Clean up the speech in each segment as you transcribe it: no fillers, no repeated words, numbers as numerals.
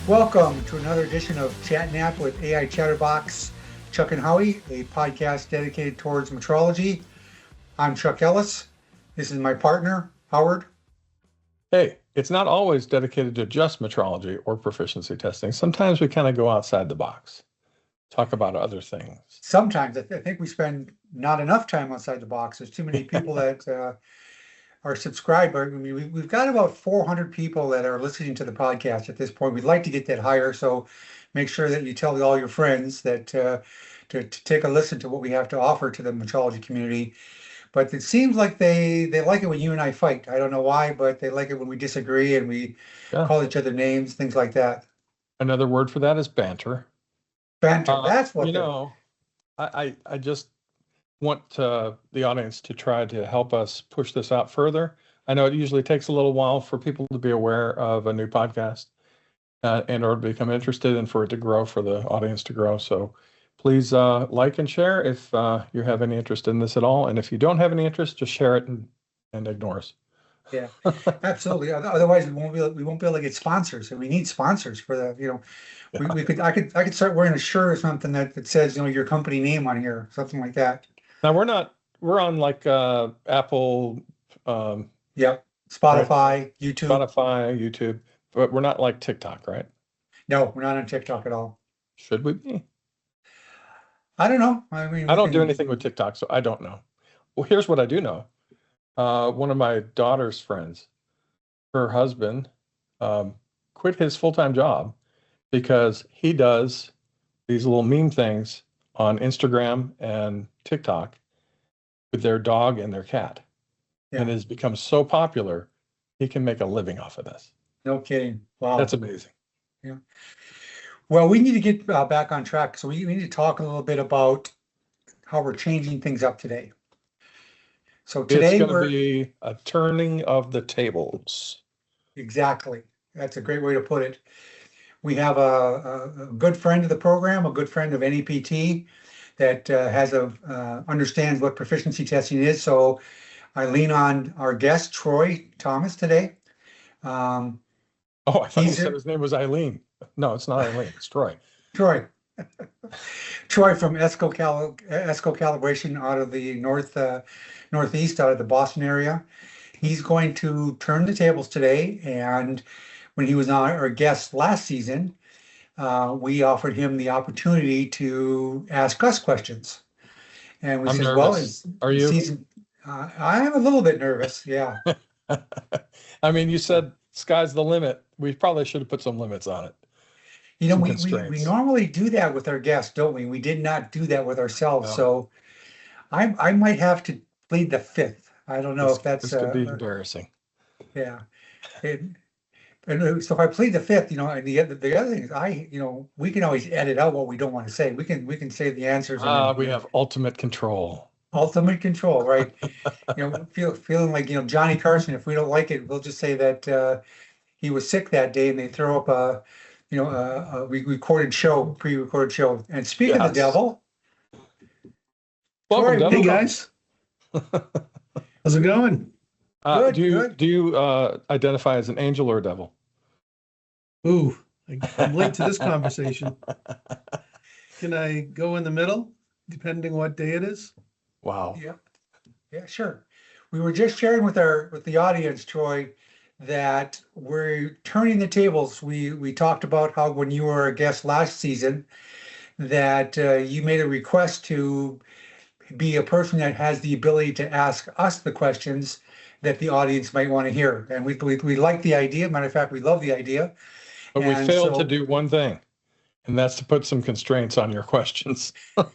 Welcome to another edition of Chat Nap with AI Chatterbox, Chuck and Howie, a podcast dedicated towards metrology. I'm Chuck Ellis. This is my partner, Howard. Hey, it's not always dedicated to just metrology or proficiency testing. Sometimes we kind of go outside the box, talk about other things. Sometimes I think we spend not enough time outside the box. There's too many people that are subscribed. I mean, we've got about 400 people that are listening to the podcast at this point. We'd like to get that higher, so make sure that you tell all your friends that to take a listen to what we have to offer to the metrology community. But it seems like they like it when you and I fight. I don't know why, but they like it when we disagree and we call each other names, things like that. Another word for that is banter. Banter. That's what I just want the audience to try to help us push this out further. I know it usually takes a little while for people to be aware of a new podcast and or become interested and for it to grow, for the audience to grow. So please like and share if you have any interest in this at all. And if you don't have any interest, just share it and ignore us. Yeah, absolutely. Otherwise, we won't be able to get sponsors, and we need sponsors for the. I could start wearing a shirt or something that says your company name on here, something like that. Now we're on like Apple. Yeah, Spotify, YouTube, but we're not like TikTok, right? No, we're not on TikTok at all. Should we be? I don't know. I mean, I don't do anything with TikTok, so I don't know. Well, here's what I do know. One of my daughter's friends, her husband, quit his full-time job because he does these little meme things on Instagram and TikTok with their dog and their cat. Yeah. And has become so popular, he can make a living off of this. No kidding. Wow. That's amazing. Yeah. Well, we need to get back on track. So we need to talk a little bit about how we're changing things up today. So today it's going to be a turning of the tables. Exactly. That's a great way to put it. We have a good friend of the program, a good friend of NEPT that understands what proficiency testing is. So I lean on our guest, Troy Thomas, today. I thought you said his name was Eileen. No, it's not Eileen. It's Troy. Troy. Troy from Essco Calibration out of the northeast, out of the Boston area. He's going to turn the tables today. And when he was our guest last season, we offered him the opportunity to ask us questions. And we said, nervous. Well, it's are you? I am a little bit nervous. Yeah. I mean, you said sky's the limit. We probably should have put some limits on it. We normally do that with our guests, don't we? We did not do that with ourselves. No. So I might have to plead the fifth. I don't know if that's this could be embarrassing. Yeah. And so if I plead the fifth, and the other thing is we can always edit out what we don't want to say. We can say the answers. We have ultimate control. Ultimate control, right? Feeling like Johnny Carson. If we don't like it, we'll just say that he was sick that day, and they throw up a pre-recorded show. And speaking of the devil, welcome, Troy, hey guys, how's it going? Good, do you identify as an angel or a devil? Ooh, I'm late to this conversation. Can I go in the middle, depending what day it is? Wow. Yeah, sure. We were just sharing with the audience, Troy, that we're turning the tables. We talked about how when you were a guest last season, that you made a request to be a person that has the ability to ask us the questions that the audience might want to hear. And we like the idea. Matter of fact, we love the idea. But we failed to do one thing, and that's to put some constraints on your questions. All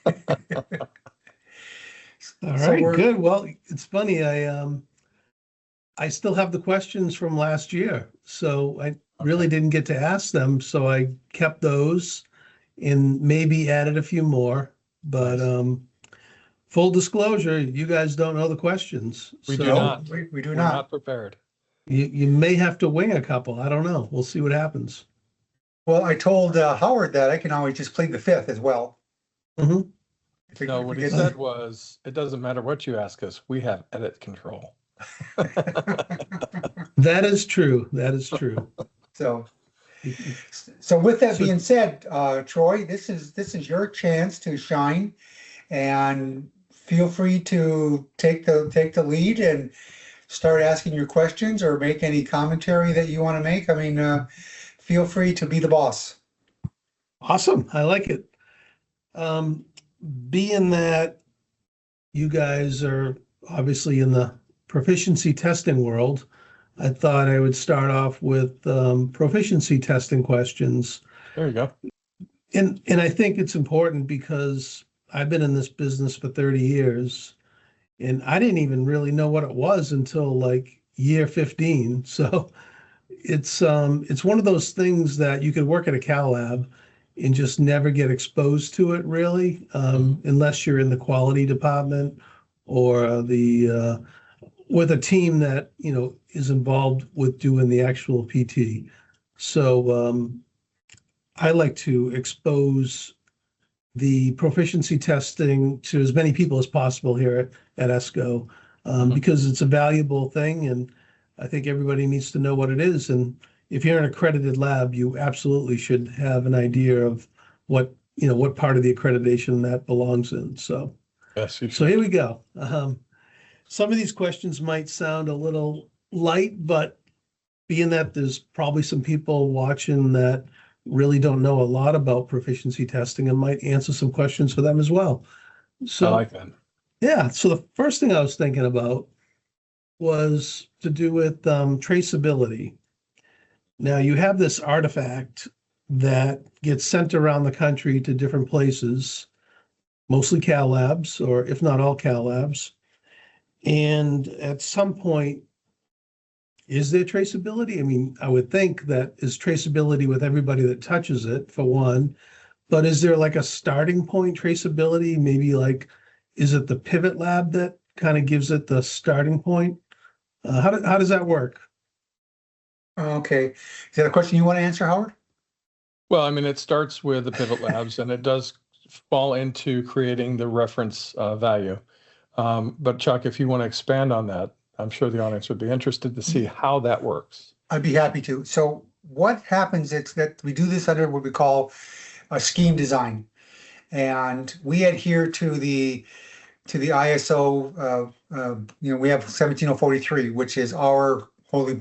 right, good. Well, it's funny. I still have the questions from last year, so I really didn't get to ask them. So I kept those and maybe added a few more. But full disclosure, you guys don't know the questions. We do not. We do We're not. not prepared. You may have to wing a couple. I don't know. We'll see what happens. Well, I told Howard that I can always just plead the fifth as well. Mm-hmm. No, what he said was, it doesn't matter what you ask us, we have edit control. That is true. That is true. So So with that being said, Troy, this is your chance to shine, and feel free to take the lead and start asking your questions or make any commentary that you want to make. I mean, feel free to be the boss. Awesome. I like it. Being that you guys are obviously in the proficiency testing world, I thought I would start off with proficiency testing questions. There you go. And I think it's important because I've been in this business for 30 years and I didn't even really know what it was until like year 15. So it's one of those things that you could work at a Cal Lab and just never get exposed to it really, unless you're in the quality department or with a team that, is involved with doing the actual PT. So I like to expose the proficiency testing to as many people as possible here at Essco, because it's a valuable thing and I think everybody needs to know what it is. And if you're an accredited lab, you absolutely should have an idea of what part of the accreditation that belongs in. So, yes, so here we go. Some of these questions might sound a little light, but being that there's probably some people watching that really don't know a lot about proficiency testing and might answer some questions for them as well. So I like that. Yeah. So the first thing I was thinking about was to do with traceability. Now you have this artifact that gets sent around the country to different places, mostly Cal Labs, or if not all Cal Labs. And at some point, is there traceability? I mean, I would think that is traceability with everybody that touches it, for one, but is there like a starting point traceability? Maybe like, is it the pivot lab that kind of gives it the starting point? How does that work? Okay. Is that a question you want to answer, Howard? Well, I mean, it starts with the pivot labs and it does fall into creating the reference value. But Chuck, if you want to expand on that, I'm sure the audience would be interested to see how that works. I'd be happy to. So what happens is that we do this under what we call a scheme design, and we adhere to the ISO. We have 17043, which is our holy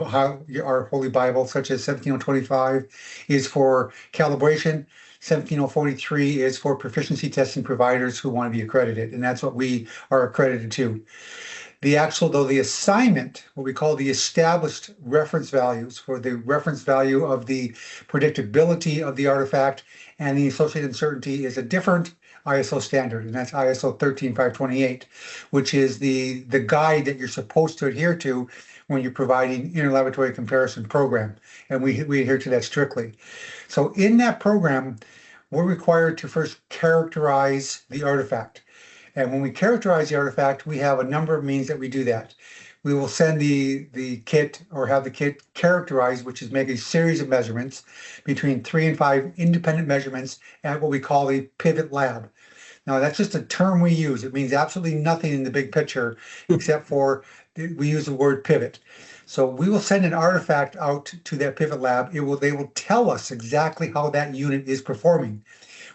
Bible, such as 17025 is for calibration. 17043 is for proficiency testing providers who want to be accredited, and that's what we are accredited to. The assignment, what we call the established reference values for the reference value of the predictability of the artifact and the associated uncertainty, is a different ISO standard, and that's ISO 13528, which is the guide that you're supposed to adhere to when you're providing interlaboratory comparison program, and we adhere to that strictly. So in that program, we're required to first characterize the artifact. And when we characterize the artifact, we have a number of means that we do that. We will send the kit, or have the kit characterized, which is make a series of measurements between 3 and 5 independent measurements at what we call a pivot lab. Now, that's just a term we use. It means absolutely nothing in the big picture, except for we use the word pivot. So we will send an artifact out to that pivot lab. They will tell us exactly how that unit is performing.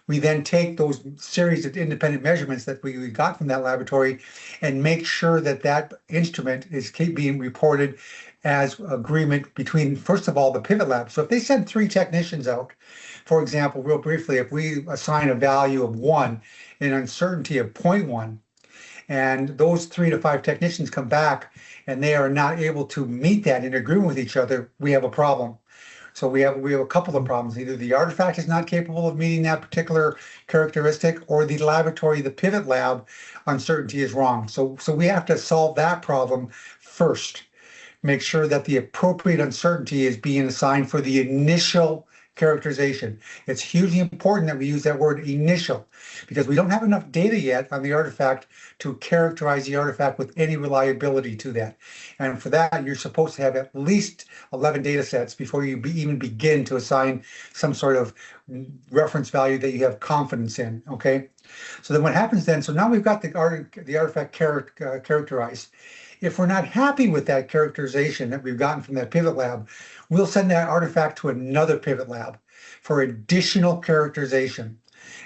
We then take those series of independent measurements that we got from that laboratory and make sure that that instrument is being reported as agreement between, first of all, the pivot lab. So if they send 3 technicians out, for example, real briefly, if we assign a value of 1 and uncertainty of 0.1, and those 3 to 5 technicians come back and they are not able to meet that in agreement with each other, we have a problem. So we have a couple of problems. Either the artifact is not capable of meeting that particular characteristic, or the laboratory, the pivot lab, uncertainty is wrong. So we have to solve that problem first. Make sure that the appropriate uncertainty is being assigned for the initial characterization. It's hugely important that we use that word initial, because we don't have enough data yet on the artifact to characterize the artifact with any reliability to that. And for that, you're supposed to have at least 11 data sets before you even begin to assign some sort of reference value that you have confidence in, okay? So then what happens then, so now we've got the artifact characterized. If we're not happy with that characterization that we've gotten from that pivot lab, we'll send that artifact to another pivot lab for additional characterization.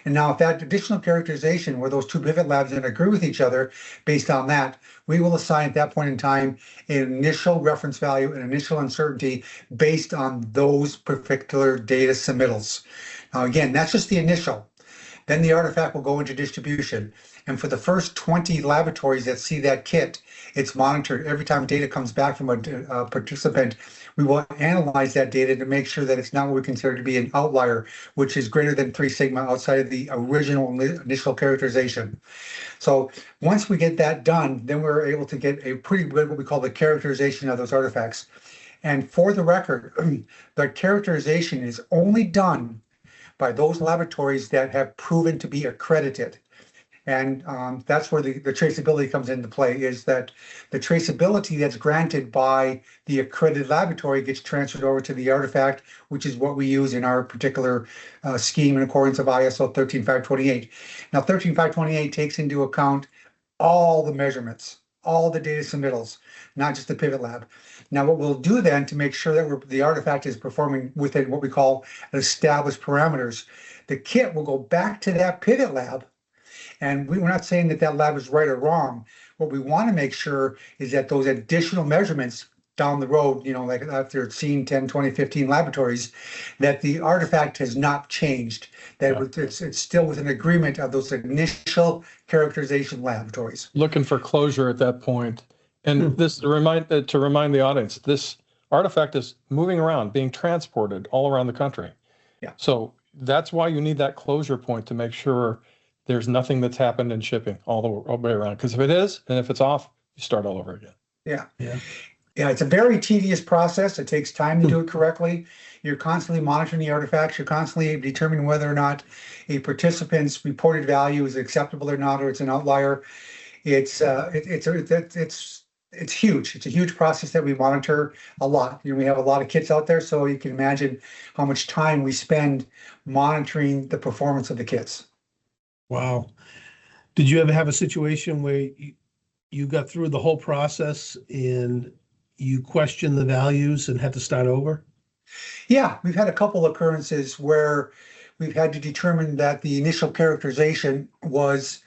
And now if that additional characterization where those two pivot labs don't agree with each other, based on that, we will assign at that point in time an initial reference value and initial uncertainty based on those particular data submittals. Now, again, that's just the initial. Then the artifact will go into distribution. And for the first 20 laboratories that see that kit, it's monitored. Every time data comes back from a participant, we will analyze that data to make sure that it's not what we consider to be an outlier, which is greater than 3 sigma outside of the original initial characterization. So once we get that done, then we're able to get a pretty good, what we call the characterization of those artifacts. And for the record, the characterization is only done by those laboratories that have proven to be accredited. And that's where the traceability comes into play, is that the traceability that's granted by the accredited laboratory gets transferred over to the artifact, which is what we use in our particular scheme in accordance of ISO 13528. Now, 13528 takes into account all the measurements, all the data submittals, not just the pivot lab. Now, what we'll do then to make sure that the artifact is performing within what we call established parameters, the kit will go back to that pivot lab. And we're not saying that that lab is right or wrong. What we want to make sure is that those additional measurements down the road, you know, like after it's seen 10, 20, 15 laboratories, that the artifact has not changed, that it's still within agreement of those initial characterization laboratories. Looking for closure at that point. And this to remind the audience, this artifact is moving around, being transported all around the country. Yeah. So that's why you need that closure point to make sure there's nothing that's happened in shipping all the way around. Because if it is, and if it's off, you start all over again. Yeah. Yeah. Yeah, it's a very tedious process. It takes time to do it correctly. You're constantly monitoring the artifacts. You're constantly determining whether or not a participant's reported value is acceptable or not, or it's an outlier. It's huge. It's a huge process that we monitor a lot. You know, we have a lot of kits out there, so you can imagine how much time we spend monitoring the performance of the kits. Wow. Did you ever have a situation where you got through the whole process and you questioned the values and had to start over? Yeah, we've had a couple occurrences where we've had to determine that the initial characterization was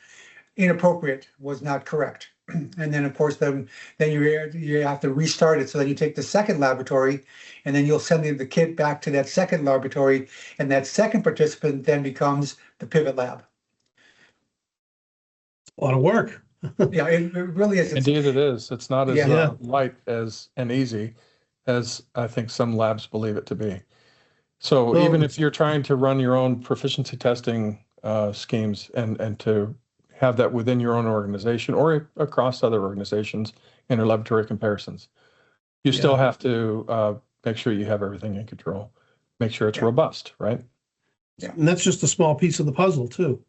inappropriate, was not correct. And then, of course, then you have to restart it. So then you take the second laboratory, and then you'll send the kit back to that second laboratory, and that second participant then becomes the pivot lab. A lot of work. Yeah, it really is. Indeed, it is. It's not as light as and easy as I think some labs believe it to be. So even if you're trying to run your own proficiency testing schemes and to have that within your own organization or across other organizations, interlaboratory comparisons, you still have to make sure you have everything in control, make sure it's robust, right? Yeah, and that's just a small piece of the puzzle too.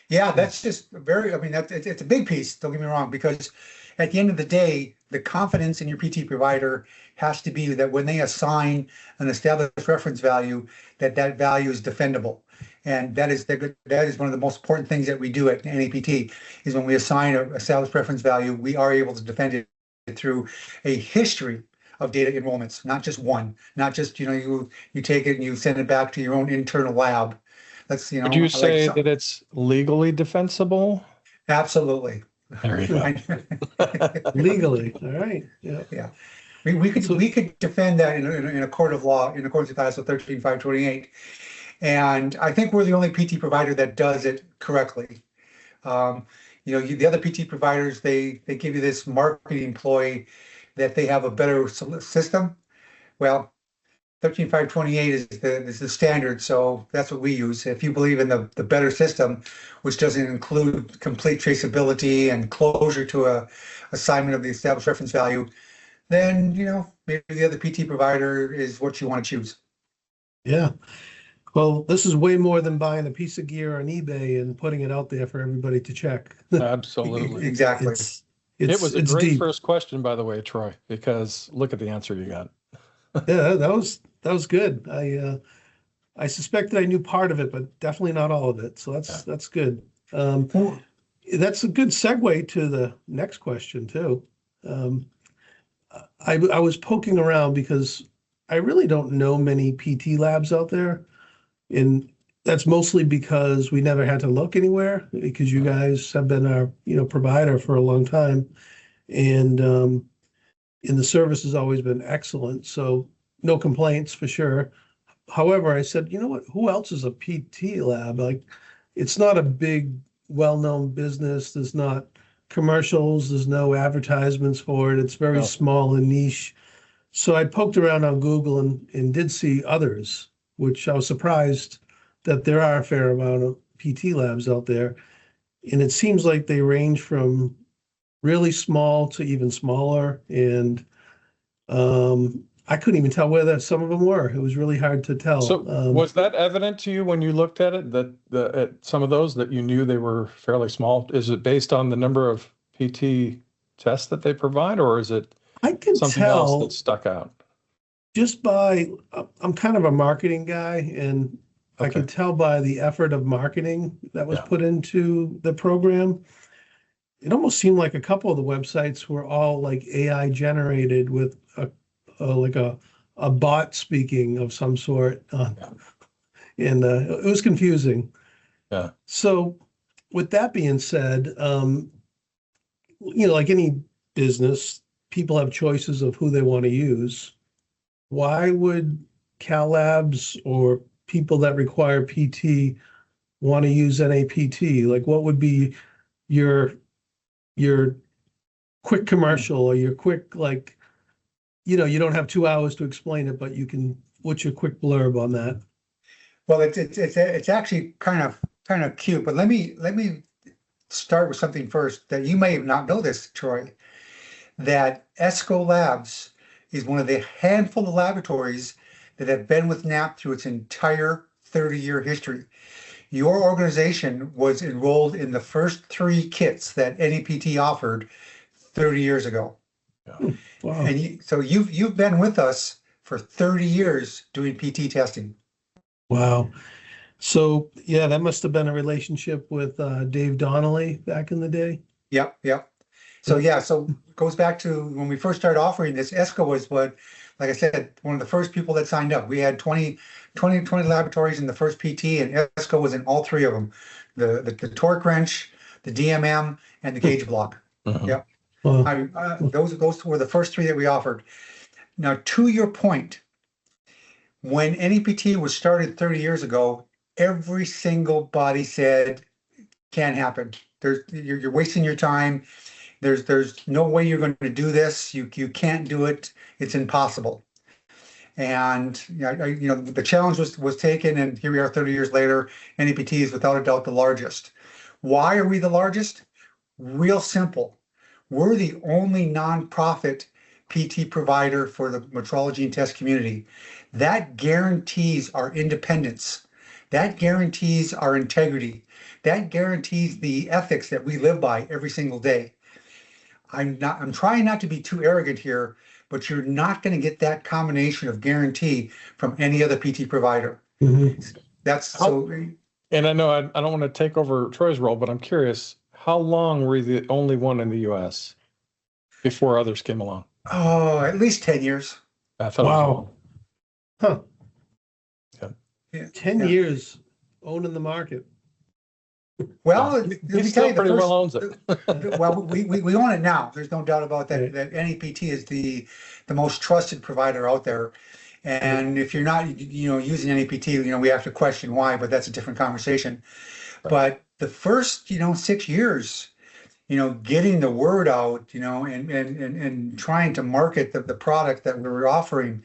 Yeah, that's just it's a big piece, don't get me wrong, because at the end of the day, the confidence in your PT provider has to be that when they assign an established reference value, that value is defendable. And that is one of the most important things that we do at NAPT, is when we assign an established reference value, we are able to defend it through a history of data enrollments, not just one, not just, you take it and you send it back to your own internal lab. Would you say that it's legally defensible? Absolutely. There you go. Legally, all right. Yeah. Yeah. We could defend that in a court of law in accordance with ISO 13528. And I think we're the only PT provider that does it correctly. The other PT providers, they give you this marketing ploy that they have a better system. Well, 13528 is the standard, so that's what we use. If you believe in the better system, which doesn't include complete traceability and closure to a assignment of the established reference value, then maybe the other PT provider is what you want to choose. Yeah. Well, this is way more than buying a piece of gear on eBay and putting it out there for everybody to check. Absolutely. Exactly. It was a great deep. first question, by the way, Troy, because look at the answer you got. Yeah, that was good. I suspected I knew part of it, but definitely not all of it. So that's good. That's a good segue to the next question too. Um, I was poking around because I really don't know many PT labs out there. And that's mostly because we never had to look anywhere because you guys have been our, provider for a long time. And the service has always been excellent. So no complaints for sure. However, I said, you know what, who else is a PT lab? Like, it's not a big, well-known business. There's not commercials. There's no advertisements for it. It's very No. small and niche. So I poked around on Google and did see others, which I was surprised that there are a fair amount of PT labs out there. And it seems like they range from really small to even smaller. And I couldn't even tell where some of them were. It was really hard to tell. So was that evident to you when you looked at it, that at some of those that you knew they were fairly small? Is it based on the number of PT tests that they provide, or is it I can something else tell that stuck out? just by, I'm kind of a marketing guy, and I Okay. can tell by the effort of marketing that was Yeah. put into the program. It almost seemed like a couple of the websites were all like AI generated with a bot speaking of some sort. And it was confusing. Yeah. So with that being said, like any business, people have choices of who they want to use. Why would Cal Labs or people that require PT want to use NAPT? Like, what would be your quick commercial or your quick, like, you don't have 2 hours to explain it, but what's your quick blurb on that? Well, it's actually kind of cute, but let me start with something first that you may not know this, Troy, that Essco Labs is one of the handful of laboratories that have been with NAP through its entire 30-year history. Your organization was enrolled in the first 3 kits that NAPT offered 30 years ago. Yeah. Wow. And so you've been with us for 30 years doing PT testing. Wow. So yeah, that must have been a relationship with Dave Donnelly back in the day. Yep. So yeah, so it goes back to when we first started offering this. Essco was like I said, one of the first people that signed up. We had 20 laboratories in the first PT, and Essco was in all 3 of them: the torque wrench, the DMM, and the gauge block. Mhm. Yep. Wow. Those were the first 3 that we offered. Now, to your point, when NEPT was started 30 years ago, every single body said, can't happen. You're wasting your time. There's no way you're going to do this. You can't do it. It's impossible. And the challenge was taken, and here we are 30 years later. NEPT is without a doubt the largest. Why are we the largest? Real simple. We're the only nonprofit PT provider for the metrology and test community. That guarantees our independence. That guarantees our integrity. That guarantees the ethics that we live by every single day. I'm trying not to be too arrogant here, but you're not going to get that combination of guarantee from any other PT provider. Mhm. That's so. And I know I don't want to take over Troy's role, but I'm curious, how long were you the only one in the US before others came along? Oh, at least 10 years. I thought it was Wow. long. Huh. Yeah. 10 Yeah. years owning the market. Well, He let me tell still you, pretty well owns it. well, we own it now. There's no doubt about that. Right. That NEPT is the most trusted provider out there. And if you're not, using NEPT, we have to question why, but that's a different conversation. Right. But the first, 6 years, getting the word out, and trying to market the product that we were offering,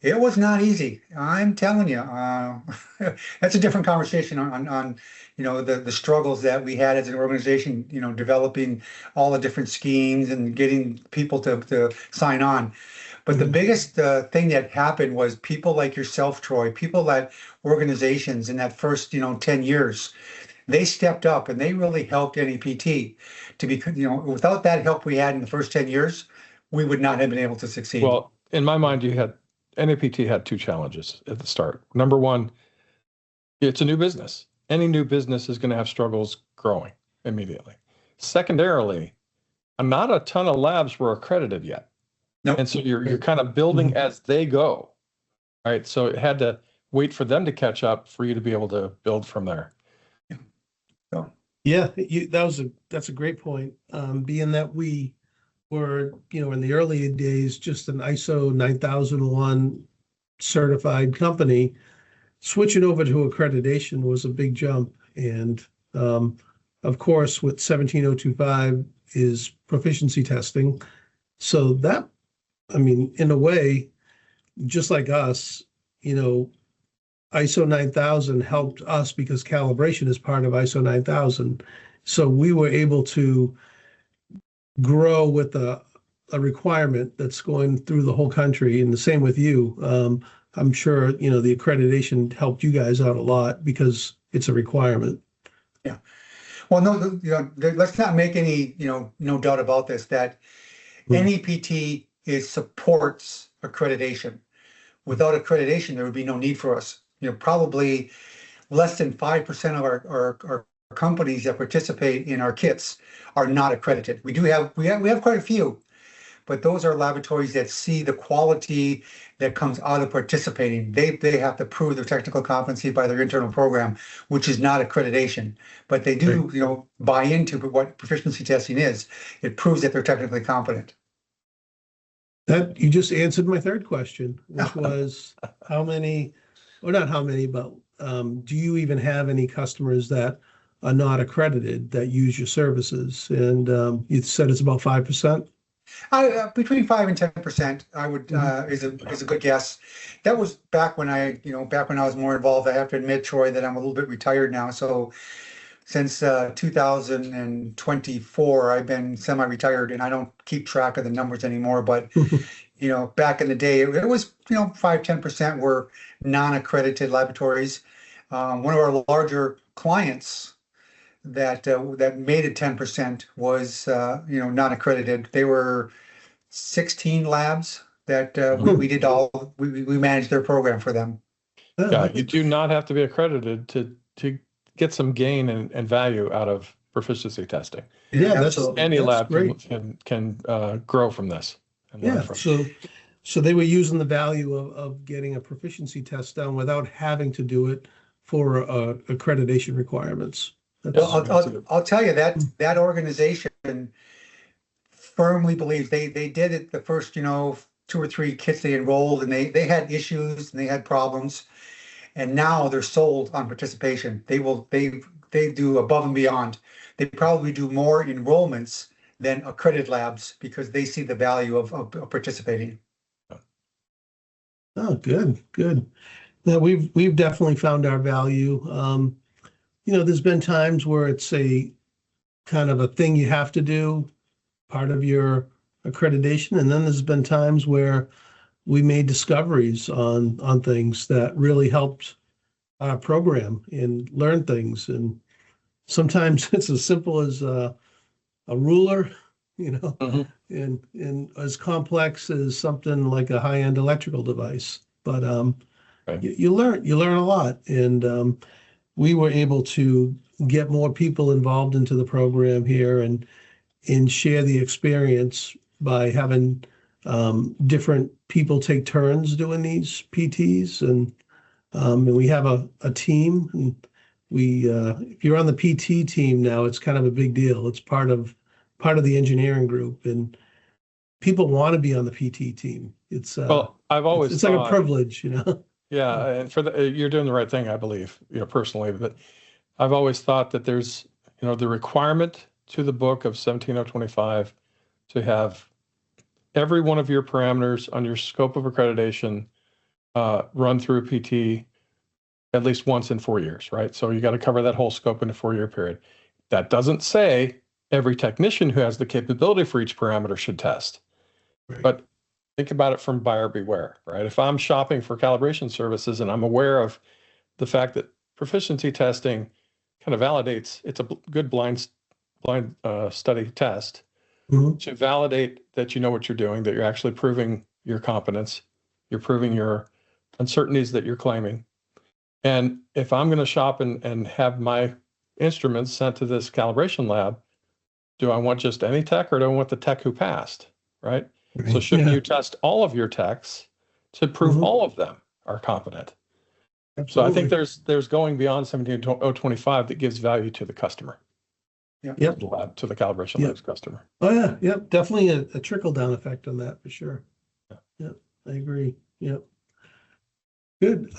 it was not easy. I'm telling you, that's a different conversation on the struggles that we had as an organization, developing all the different schemes and getting people to sign on. But the biggest thing that happened was people like yourself, Troy, people at organizations in that first, 10 years, they stepped up and they really helped NEPT to be, without that help we had in the first 10 years, we would not have been able to succeed. Well, in my mind, NAPT had 2 challenges at the start. Number one, it's a new business. Any new business is going to have struggles growing immediately. Secondarily, not a ton of labs were accredited yet. Nope. And so you're kind of building as they go, right? So it had to wait for them to catch up for you to be able to build from there. So, Yeah, that's a great point. Being that we were, in the early days, just an ISO 9001 certified company, switching over to accreditation was a big jump. And of course, with 17025 is proficiency testing. So that, in a way, just like us, ISO 9000 helped us because calibration is part of ISO 9000. So we were able to grow with a requirement that's going through the whole country, and the same with you. I'm sure, the accreditation helped you guys out a lot because it's a requirement. Yeah. Well, no, let's not make any, no doubt about this, that NEPT supports accreditation. Without accreditation, there would be no need for us. Probably less than 5% of our companies that participate in our kits are not accredited. We have quite a few, but those are laboratories that see the quality that comes out of participating. They have to prove their technical competency by their internal program, which is not accreditation. But they do, buy into what proficiency testing is. It proves that they're technically competent. That you just answered my third question, which was how many, or not how many, but do you even have any customers that are not accredited that use your services? And you said it's about 5%. Between 5 and 10%, I would is a good guess. That was back when I was more involved. I have to admit, Troy, that I'm a little bit retired now. So since 2024, I've been semi-retired, and I don't keep track of the numbers anymore. But back in the day, it was 5-10% were non-accredited laboratories. One of our larger clients that made it 10% was not accredited. They were 16 labs that we did we managed their program for them. Yeah, you do not have to be accredited to get some gain and value out of proficiency testing. Yeah, any lab great. can grow from this. Yeah, so they were using the value of getting a proficiency test done without having to do it for accreditation requirements. I'll tell you that organization firmly believes they did it the first 2 or 3 kits they enrolled, and they had issues and they had problems, and now they're sold on participation. They do above and beyond. They probably do more enrollments than accredited labs because they see the value of participating. Oh, good. Now we've definitely found our value. There's been times where it's a kind of a thing you have to do, part of your accreditation, and then there's been times where we made discoveries on things that really helped our program and learn things. And sometimes it's as simple as a ruler, and as complex as something like a high-end electrical device. But right. you learn a lot, and we were able to get more people involved into the program here and share the experience by having different people take turns doing these PTs, and we have a team, and if you're on the PT team now, it's kind of a big deal. It's part of the engineering group, and people want to be on the PT team. It's I've always it's like a privilege, Yeah, and you're doing the right thing, I believe, personally. But I've always thought that there's, the requirement to the book of 17025 to have every one of your parameters on your scope of accreditation run through a PT at least once in 4 years, right? So you got to cover that whole scope in a 4-year period. That doesn't say every technician who has the capability for each parameter should test. Right. But think about it from buyer beware, right? If I'm shopping for calibration services and I'm aware of the fact that proficiency testing kind of validates, it's a good blind study test to validate that you know what you're doing, that you're actually proving your competence, you're proving your uncertainties that you're claiming. And if I'm going to shop and have my instruments sent to this calibration lab, do I want just any tech or do I want the tech who passed, right? So Right. shouldn't Yeah. you test all of your techs to prove Mhm. all of them are competent? So I Absolutely. think there's going beyond 17025 that gives value to the customer, Yep. to the calibration Yep. labs customer. Oh yeah. Yep. Definitely a trickle down effect on that for sure. Yep. I agree. Yep. Good.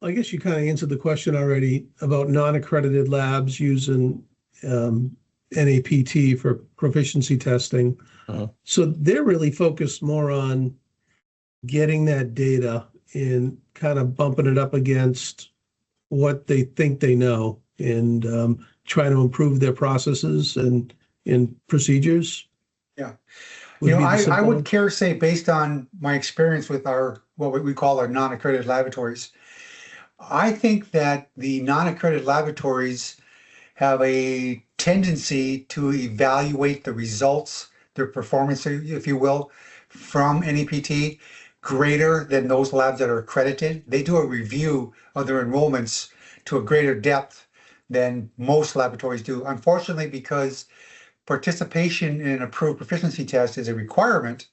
I guess you kind of answered the question already about non-accredited labs using NAPT for proficiency testing. Mhm. So they're really focused more on getting that data and kind of bumping it up against what they think they know and trying to improve their processes and procedures. Yeah. Would be the I simple would one. care to say, based on my experience with what we call our non-accredited laboratories, I think that the non-accredited laboratories have a tendency to evaluate the results, their performance, if you will, from NEPT greater than those labs that are accredited. They do a review of their enrollments to a greater depth than most laboratories do. Unfortunately, because participation in an approved proficiency test is a requirement,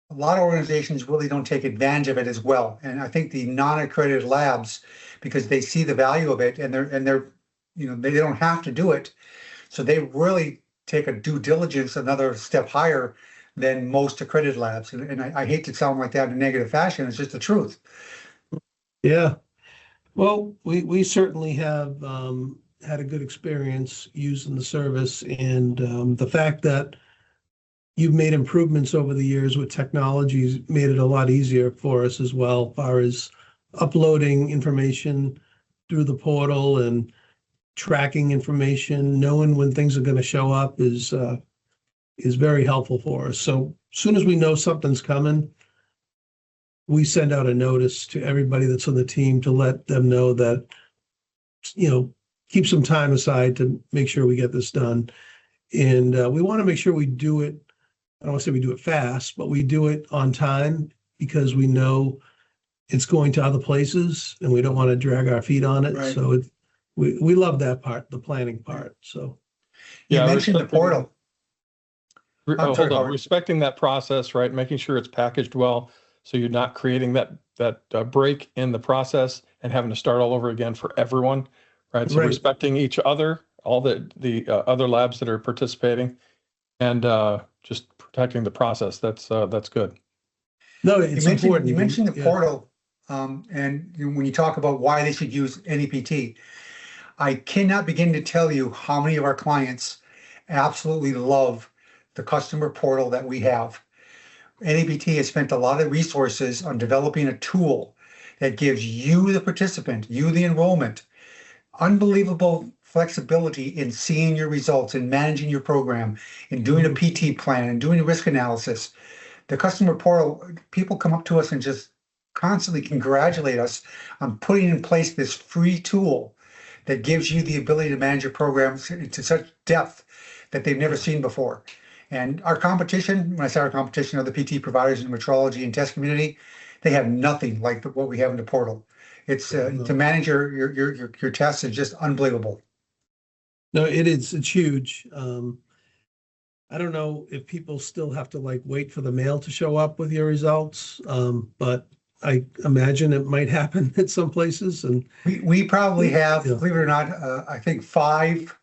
a lot of organizations really don't take advantage of it as well. And I think the non-accredited labs, because they see the value of it and they're they don't have to do it, so they really take a due diligence another step higher than most accredited labs. And I hate to sound like that in a negative fashion. It's just the truth. Yeah. Well, we certainly have had a good experience using the service, and the fact that you've made improvements over the years with technologies made it a lot easier for us as well, as far as uploading information through the portal and tracking information, knowing when things are going to show up is very helpful for us. So as soon as we know something's coming, we send out a notice to everybody that's on the team to let them know that, keep some time aside to make sure we get this done. And we want to make sure we do it. I don't want to say we do it fast, but we do it on time because we know it's going to other places and we don't want to drag our feet on it. Right. So we love that part, the planning part. So You Yeah, mentioned the portal. hold sorry, on, Howard. respecting that process, right? Making sure it's packaged well, so you're not creating that break in the process and having to start all over again for everyone, right? So Right. respecting each other, all the other labs that are participating, and just protecting the process. That's good. No, it's important. You mentioned the Yeah. portal, and when you talk about why they should use NEPT, I cannot begin to tell you how many of our clients absolutely love the customer portal that we have. NEPT has spent a lot of resources on developing a tool that gives you, the participant, you, the enrollment, unbelievable flexibility in seeing your results, in managing your program, in doing a PT plan, and doing risk analysis. The customer portal, people come up to us and just constantly congratulate us on putting in place this free tool that gives you the ability to manage your programs to such depth that they've never seen before. And our competition, when I say our competition, are the PT providers in the metrology and test community. They have nothing like what we have in the portal. It's to manage your tests is just unbelievable. No, it is. It's huge. I don't know if people still have to wait for the mail to show up with your results, but I imagine it might happen at some places. And we probably have, Yeah. believe it or not, I think 5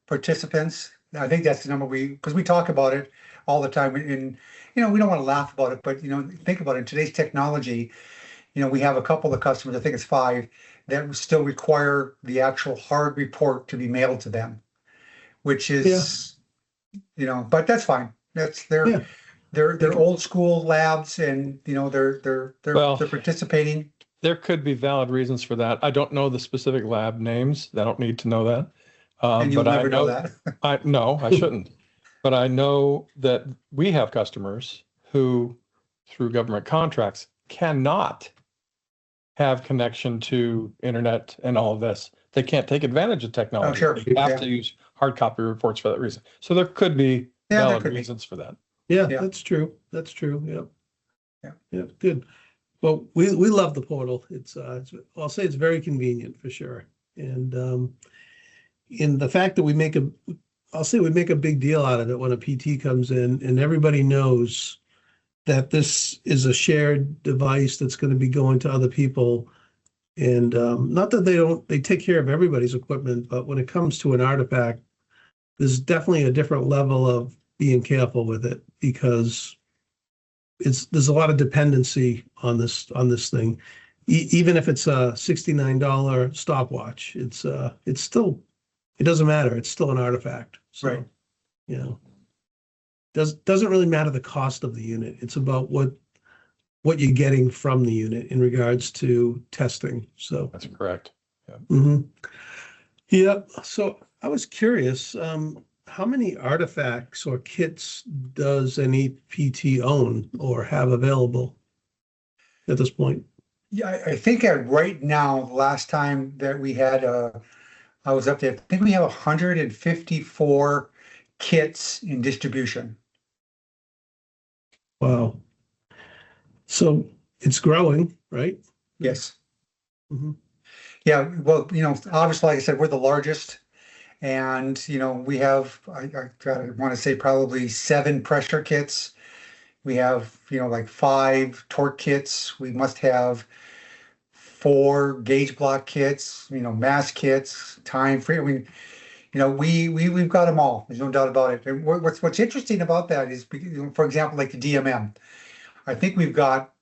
participants. I think that's the number because we talk about it all the time. And we don't want to laugh about it, but think about it. In today's technology, we have a couple of customers, I think it's 5, that still require the actual hard report to be mailed to them, which is, but that's fine. That's Yeah. they're old school labs, and they're Well, participating. There could be valid reasons for that. I don't know the specific lab names. I don't need to know that. And you'll But never know that. I shouldn't. But I know that we have customers who, through government contracts, cannot have connection to internet and all of this. They can't take advantage of technology. Sure. They have to use hard copy reports for that reason. So there could be valid reasons for that. Yeah, Yeah. that's true. That's true. Yeah. Yeah. Yeah, good. Well, we love the portal. I'll say it's very convenient for sure. And in the fact that I'll say we make a big deal out of it when a PT comes in, and everybody knows that this is a shared device that's going to be going to other people. And not that they take care of everybody's equipment, but when it comes to an artifact, there's definitely a different level of being careful with it, because there's a lot of dependency on this thing. Even if it's a $69 stopwatch, it's still, it doesn't matter. It's still an artifact. So, Right. you know, doesn't really matter the cost of the unit. It's about what you're getting from the unit in regards to testing. So That's correct. Yeah. mhm. Yeah. So I was curious, how many artifacts or kits does any PT own or have available at this point? Yeah, I think right now, the last time that we had, I was up there, I think we have 154 kits in distribution. Wow. So it's growing, right? Yes. Mhm. Yeah, well, obviously, like I said, we're the largest, and we have, I want to say probably 7 pressure kits. We have, like 5 torque kits. We must have 4 gauge block kits, mass kits, time free. I mean, we've got them all. There's no doubt about it. And what's interesting about that is, for example, like the DMM. I think we've got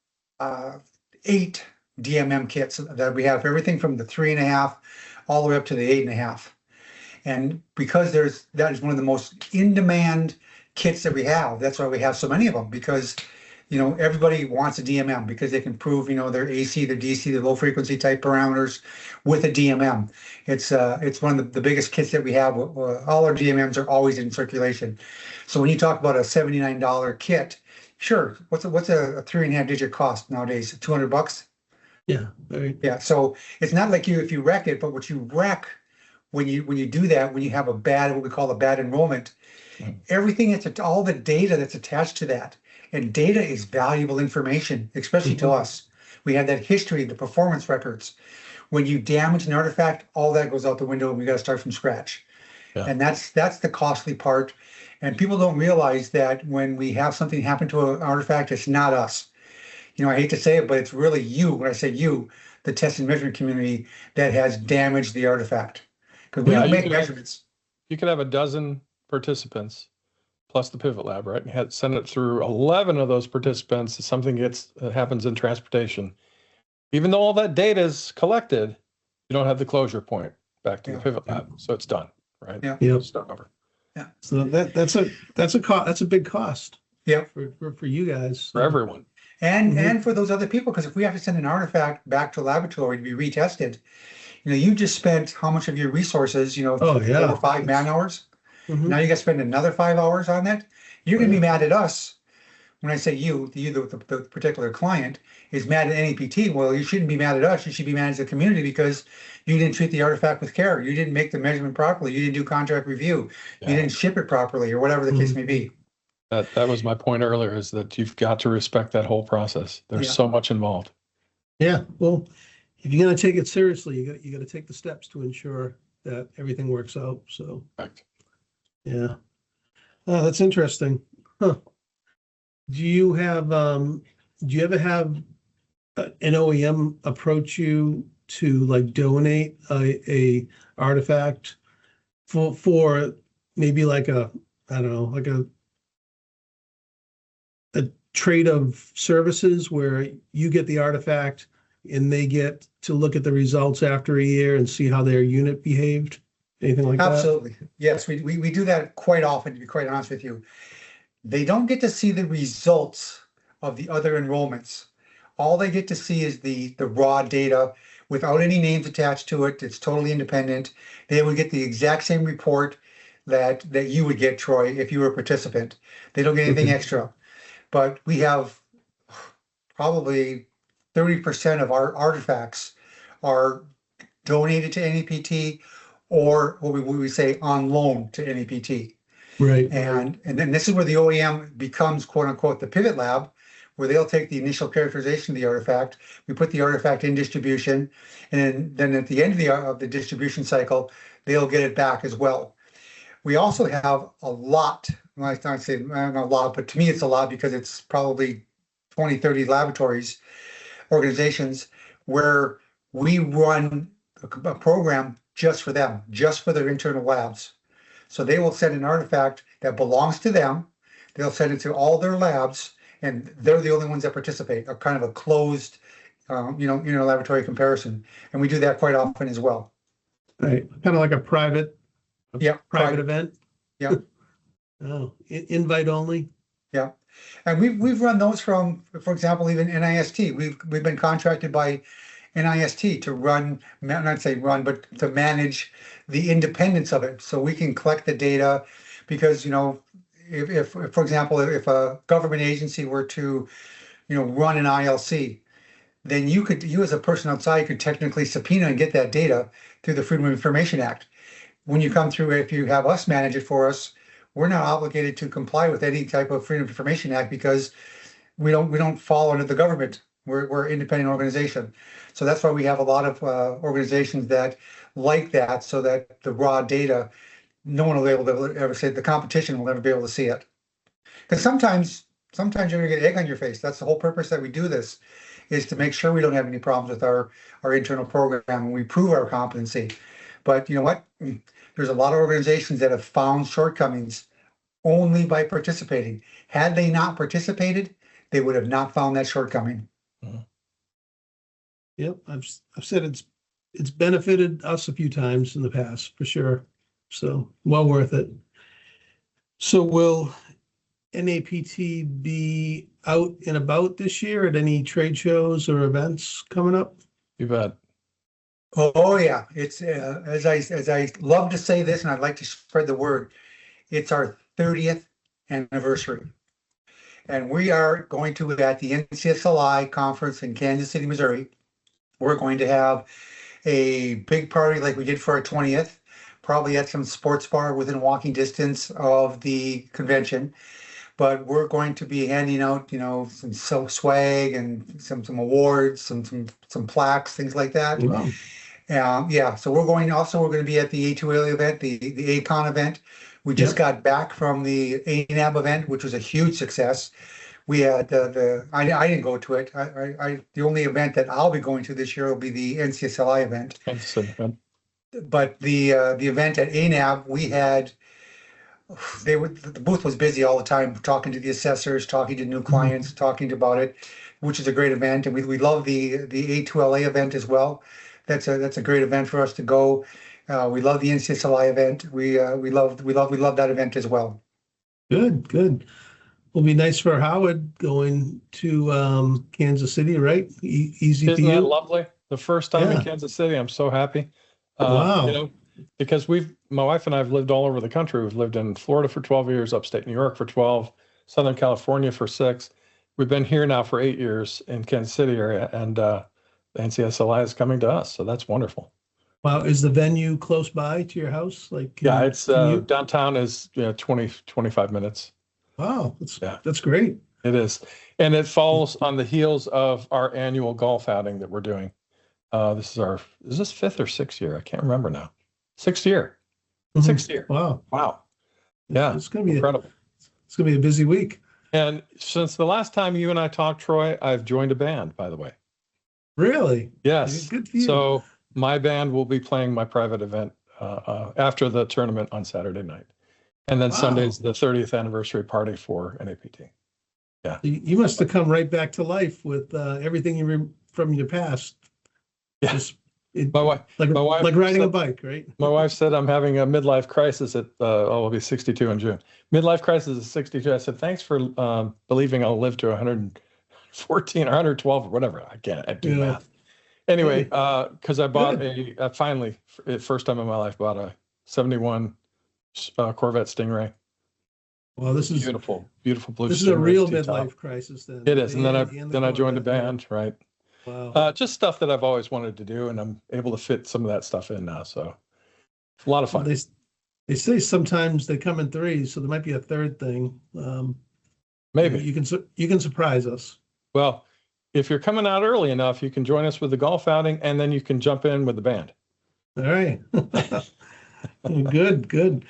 8 DMM kits that we have, everything from the 3.5 all the way up to the 8.5. And because that is one of the most in-demand kits that we have. That's why we have so many of them, because everybody wants a DMM because they can prove their AC, their DC, their low frequency type parameters with a DMM. It's one of the biggest kits that we have. All our DMMs are always in circulation. So when you talk about a $79 kit, sure, what's a 3.5 digit cost nowadays? $200? Yeah. Right. Yeah. So it's not like if you wreck it, but what you wreck when you do that, when you have what we call a bad enrollment, everything all the data that's attached to that. And data is valuable information, especially to us. We have that history, the performance records. When you damage an artifact, all that goes out the window, and we got to start from scratch. Yeah. And that's the costly part. And people don't realize that when we have something happen to an artifact, it's not us. I hate to say it, but it's really you. When I say you, the test and measurement community, that has damaged the artifact. Because we don't make measurements. You could have a dozen participants plus the pivot lab, right? And send it through 11 of those participants. Something happens in transportation. Even though all that data is collected, you don't have the closure point back to the pivot lab. So it's done, right? Yeah. Start over. Yeah. So that's a big cost. Yeah. For you guys. For everyone. And for those other people, because if we have to send an artifact back to a laboratory to be retested, you just spent how much of your resources, 4 or 5 man hours? Now you got to spend another 5 hours on that. You're going to be mad at us. When I say the particular client is mad at NAPT. Well, you shouldn't be mad at us. You should be mad at the community because you didn't treat the artifact with care. You didn't make the measurement properly. You didn't do contract review. You didn't ship it properly, or whatever the case may be. That was my point earlier, is that you've got to respect that whole process. There's so much involved. Yeah. Well, if you're going to take it seriously, you got to take the steps to ensure that everything works out. So. Correct. Yeah. Oh, that's interesting. Huh. Do you ever have an OEM approach you to like donate a artifact for maybe like a trade of services where you get the artifact and they get to look at the results after a year and see how their unit behaved? Anything like that? Absolutely. Yes, we do that quite often, to be quite honest with you. They don't get to see the results of the other enrollments. All they get to see is the raw data without any names attached to it. It's totally independent. They would get the exact same report that you would get, Troy, if you were a participant. They don't get anything extra. But we have probably 30% of our artifacts are donated to NAPT, or what we say on loan to NAPT. Right. And then this is where the OEM becomes, quote unquote, the pivot lab, where they'll take the initial characterization of the artifact. We put the artifact in distribution, and then at the end of the distribution cycle, they'll get it back as well. We also have a lot, well, I don't say not a lot, but to me it's a lot because it's probably 20, 30 laboratories, organizations where we run a program just for them, just for their internal labs. So they will send an artifact that belongs to them. They'll send it to all their labs, and they're the only ones that participate, a kind of a closed, laboratory comparison. And we do that quite often as well. Right, kind of like a private private event. Yeah. Oh, invite only. Yeah. And we've run those from, for example, even NIST. We've been contracted by NIST to run, not say run, but to manage the independence of it. So we can collect the data because, if for example, if a government agency were to, run an ILC, then you as a person outside could technically subpoena and get that data through the Freedom of Information Act. When you come through, if you have us manage it for us, we're not obligated to comply with any type of Freedom of Information Act because we don't fall under the government. We're an independent organization. So that's why we have a lot of organizations that like that, so that the raw data, no one will be able to ever say, the competition will never be able to see it. Because sometimes you're gonna get egg on your face. That's the whole purpose that we do this, is to make sure we don't have any problems with our internal program and we prove our competency. But you know what? There's a lot of organizations that have found shortcomings only by participating. Had they not participated, they would have not found that shortcoming. Mm-hmm. Yep, I've said it's benefited us a few times in the past, for sure. So well worth it. So will NAPT be out and about this year at any trade shows or events coming up? You bet. Oh yeah, it's as I love to say this, and I'd like to spread the word. It's our 30th anniversary, and we are going to, at the NCSLI conference in Kansas City, Missouri. We're going to have a big party like we did for our 20th, probably at some sports bar within walking distance of the convention. But we're going to be handing out, some swag and some awards, some plaques, things like that. Wow. So we're going to be at the A2L event, the ACON event. We just got back from the ANAB event, which was a huge success. We had I didn't go to it. The only event that I'll be going to this year will be the NCSLI event. But the event at ANAB, we had, the booth was busy all the time, talking to the assessors, talking to new clients, talking about it, which is a great event. And we love the A2LA event as well. That's a great event for us to go. We love the NCSLI event. We love that event as well. Good. Will be nice for Howard going to Kansas City, right? Easy for you. Isn't that lovely? The first time in Kansas City, I'm so happy. Wow. Because my wife and I have lived all over the country. We've lived in Florida for 12 years, upstate New York for 12, Southern California for 6. We've been here now for 8 years in Kansas City area, and the NCSLI is coming to us, so that's wonderful. Wow, is the venue close by to your house? It's downtown is 20, 25 minutes. Wow, that's great. It is, and it falls on the heels of our annual golf outing that we're doing. Is this 5th or 6th year? I can't remember now. 6th year. 6th year. Wow. Yeah, it's gonna be incredible. It's gonna be a busy week. And since the last time you and I talked, Troy, I've joined a band, by the way. Really? Yes. Good for you. So my band will be playing my private event after the tournament on Saturday night. And then Sunday's the 30th anniversary party for NAPT. Yeah. You must have come right back to life with everything from your past. Yeah. My wife like riding a bike, right? My wife said I'm having a midlife crisis at I'll be 62 in June. Midlife crisis is 62. I said, thanks for believing I'll live to 114 or 112 or whatever. I do math. Anyway, because I bought finally, first time in my life, bought a 71 Corvette Stingray. Well, this is beautiful blue. This is a real midlife crisis then. It is. And then I joined a band, right? Wow. Just stuff that I've always wanted to do, and I'm able to fit some of that stuff in now. So a lot of fun. They say sometimes they come in threes, so there might be a third thing. Maybe you can surprise us. Well, if you're coming out early enough, you can join us with the golf outing, and then you can jump in with the band. All right. Good, good.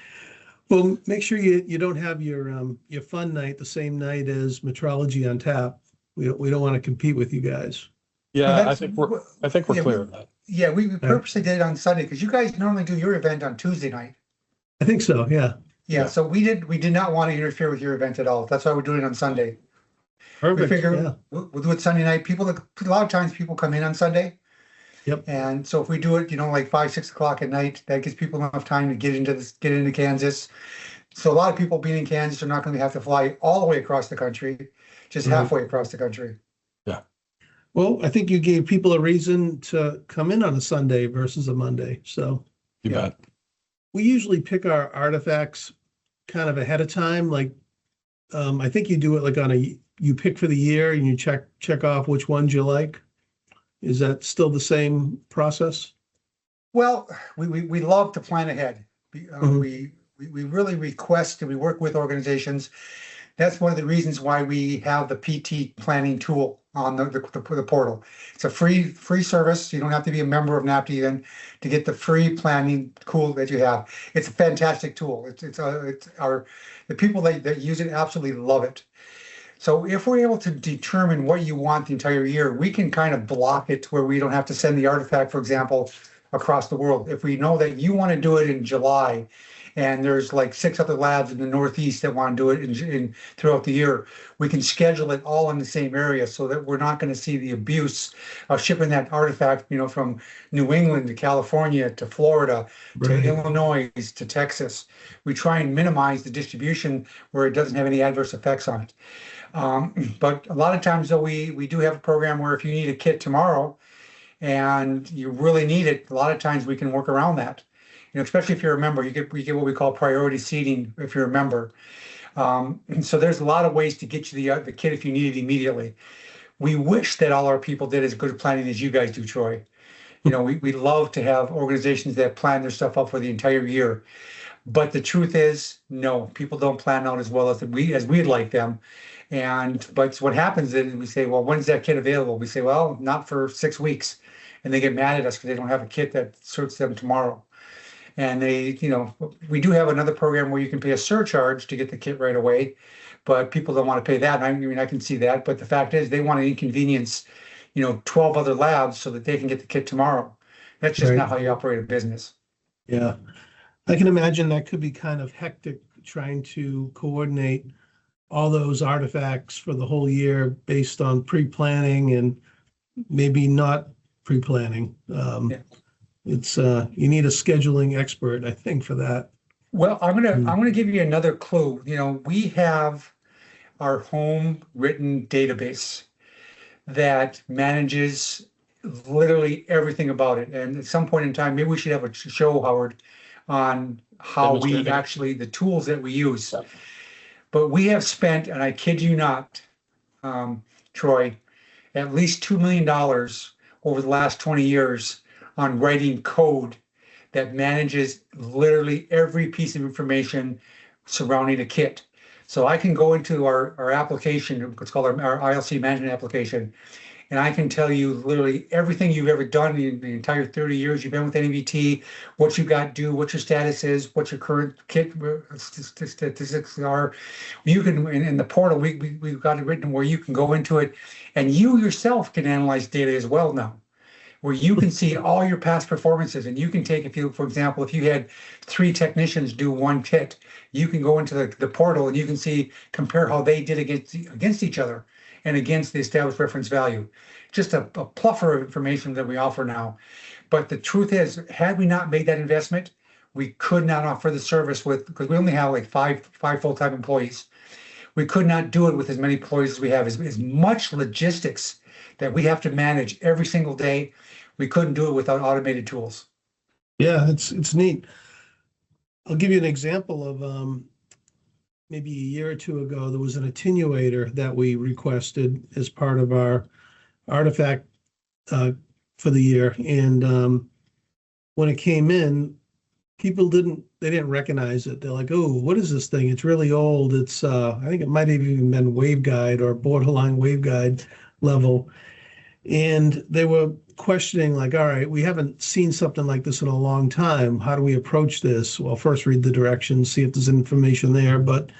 Well, make sure you don't have your fun night the same night as Metrology on Tap. We don't want to compete with you guys. Yeah, I think we're clear on that. Yeah, we purposely did it on Sunday because you guys normally do your event on Tuesday night. I think so, yeah. Yeah, so we did not want to interfere with your event at all. That's why we're doing it on Sunday. Perfect. We figure Yeah. we'll do it Sunday night. A lot of times people come in on Sunday. Yep. And so if we do it, like 5, 6 o'clock at night, that gives people enough time to get into Kansas. So a lot of people being in Kansas are not going to have to fly all the way across the country, just halfway across the country. Yeah. Well, I think you gave people a reason to come in on a Sunday versus a Monday. So You bet. we usually pick our artifacts kind of ahead of time. Like, I think you do it like you pick for the year and you check off which ones you like. Is that still the same process? Well, we love to plan ahead. We really request and we work with organizations. That's one of the reasons why we have the PT planning tool on the portal. It's a free service. You don't have to be a member of NAPT even to get the free planning tool that you have. It's a fantastic tool. The people that use it absolutely love it. So if we're able to determine what you want the entire year, we can kind of block it to where we don't have to send the artifact, for example, across the world. If we know that you want to do it in July, and there's like 6 other labs in the Northeast that want to do it throughout the year, we can schedule it all in the same area so that we're not going to see the abuse of shipping that artifact, from New England to California to Florida to Illinois to Texas. We try and minimize the distribution where it doesn't have any adverse effects on it. But a lot of times, though, we do have a program where if you need a kit tomorrow and you really need it, a lot of times we can work around that. Especially if you're a member, you get what we call priority seating if you're a member. So there's a lot of ways to get you the kit if you need it immediately. We wish that all our people did as good planning as you guys do, Troy. We love to have organizations that plan their stuff up for the entire year. But the truth is, no, people don't plan out as well as we'd like them. But what happens is we say, well, when's that kit available? We say, well, not for 6 weeks. And they get mad at us because they don't have a kit that suits them tomorrow. And we do have another program where you can pay a surcharge to get the kit right away, but people don't want to pay that. I can see that. But the fact is they want to inconvenience, 12 other labs so that they can get the kit tomorrow. That's just not how you operate a business. Yeah. I can imagine that could be kind of hectic trying to coordinate all those artifacts for the whole year based on pre-planning and maybe not pre-planning. It's you need a scheduling expert, I think, for that. Well, I'm gonna give you another clue. We have our home written database that manages literally everything about it. And at some point in time, maybe we should have a show, Howard, on how we actually the tools that we use. But we have spent, and I kid you not, Troy, at least $2 million over the last 20 years on writing code that manages literally every piece of information surrounding a kit. So I can go into our application, what's called our ILC management application, and I can tell you literally everything you've ever done in the entire 30 years you've been with NVT, what you got due, what your status is, what your current kit statistics are. You can, in the portal, we've got it written where you can go into it, and you yourself can analyze data as well now, where you can see all your past performances. And you can take, for example, if you had 3 technicians do 1 kit, you can go into the portal and you can compare how they did against each other and against the established reference value. Just a plethora of information that we offer now. But the truth is, had we not made that investment, we could not offer the service because we only have like five full-time employees. We could not do it with as many employees as we have, as much logistics that we have to manage every single day. We couldn't do it without automated tools. Yeah, it's neat. I'll give you an example of maybe a year or 2 ago, there was an attenuator that we requested as part of our artifact for the year. And when it came in, people didn't recognize it. They're like, oh, what is this thing? It's really old. It's I think it might have even been waveguide or borderline waveguide. level. And they were questioning, like, all right, we haven't seen something like this in a long time. How do we approach this? Well, first read the directions, see if there's information there. But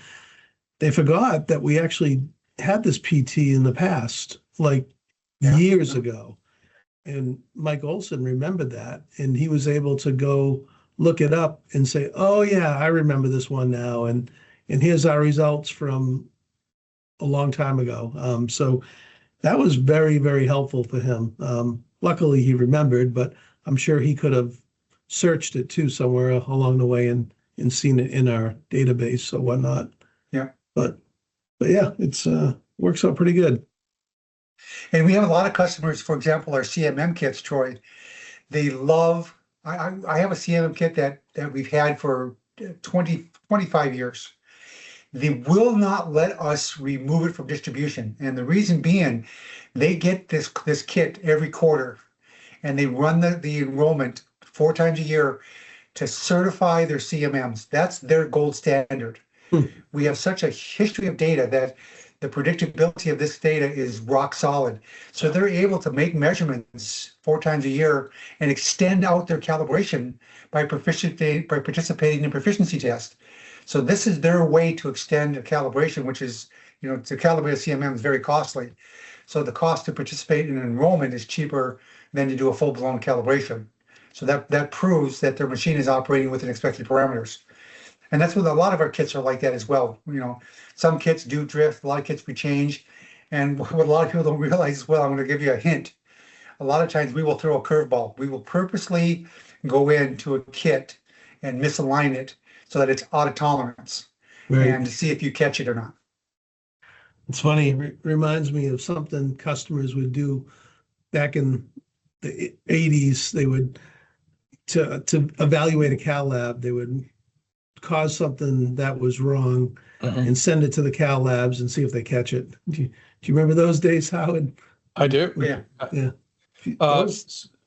they forgot that we actually had this PT in the past, like years ago. And Mike Olson remembered that. And he was able to go look it up and say, oh, yeah, I remember this one now. And here's our results from a long time ago. So that was very, very helpful for him. Luckily, he remembered, but I'm sure he could have searched it too somewhere along the way and seen it in our database or whatnot. Yeah. But yeah, it's works out pretty good. And we have a lot of customers, for example, our CMM kits, Troy. They love, I have a CMM kit that we've had for 25 years. They will not let us remove it from distribution. And the reason being, they get this kit every quarter and they run the enrollment 4 times a year to certify their CMMs. That's their gold standard. We have such a history of data that the predictability of this data is rock solid. So they're able to make measurements 4 times a year and extend out their calibration by participating in proficiency tests. So this is their way to extend a calibration, which is, to calibrate a CMM is very costly. So the cost to participate in an enrollment is cheaper than to do a full-blown calibration. So that proves that their machine is operating within expected parameters. And that's what a lot of our kits are like that as well. Some kits do drift, a lot of kits we change. And what a lot of people don't realize as well, I'm going to give you a hint. A lot of times we will throw a curveball. We will purposely go into a kit and misalign it so that it's out of tolerance, right, and to see if you catch it or not. It's funny. It reminds me of something customers would do back in the 80s. They would, to evaluate a cal lab, they would cause something that was wrong and send it to the cal labs and see if they catch it. Do you remember those days, Howard? I do. Yeah.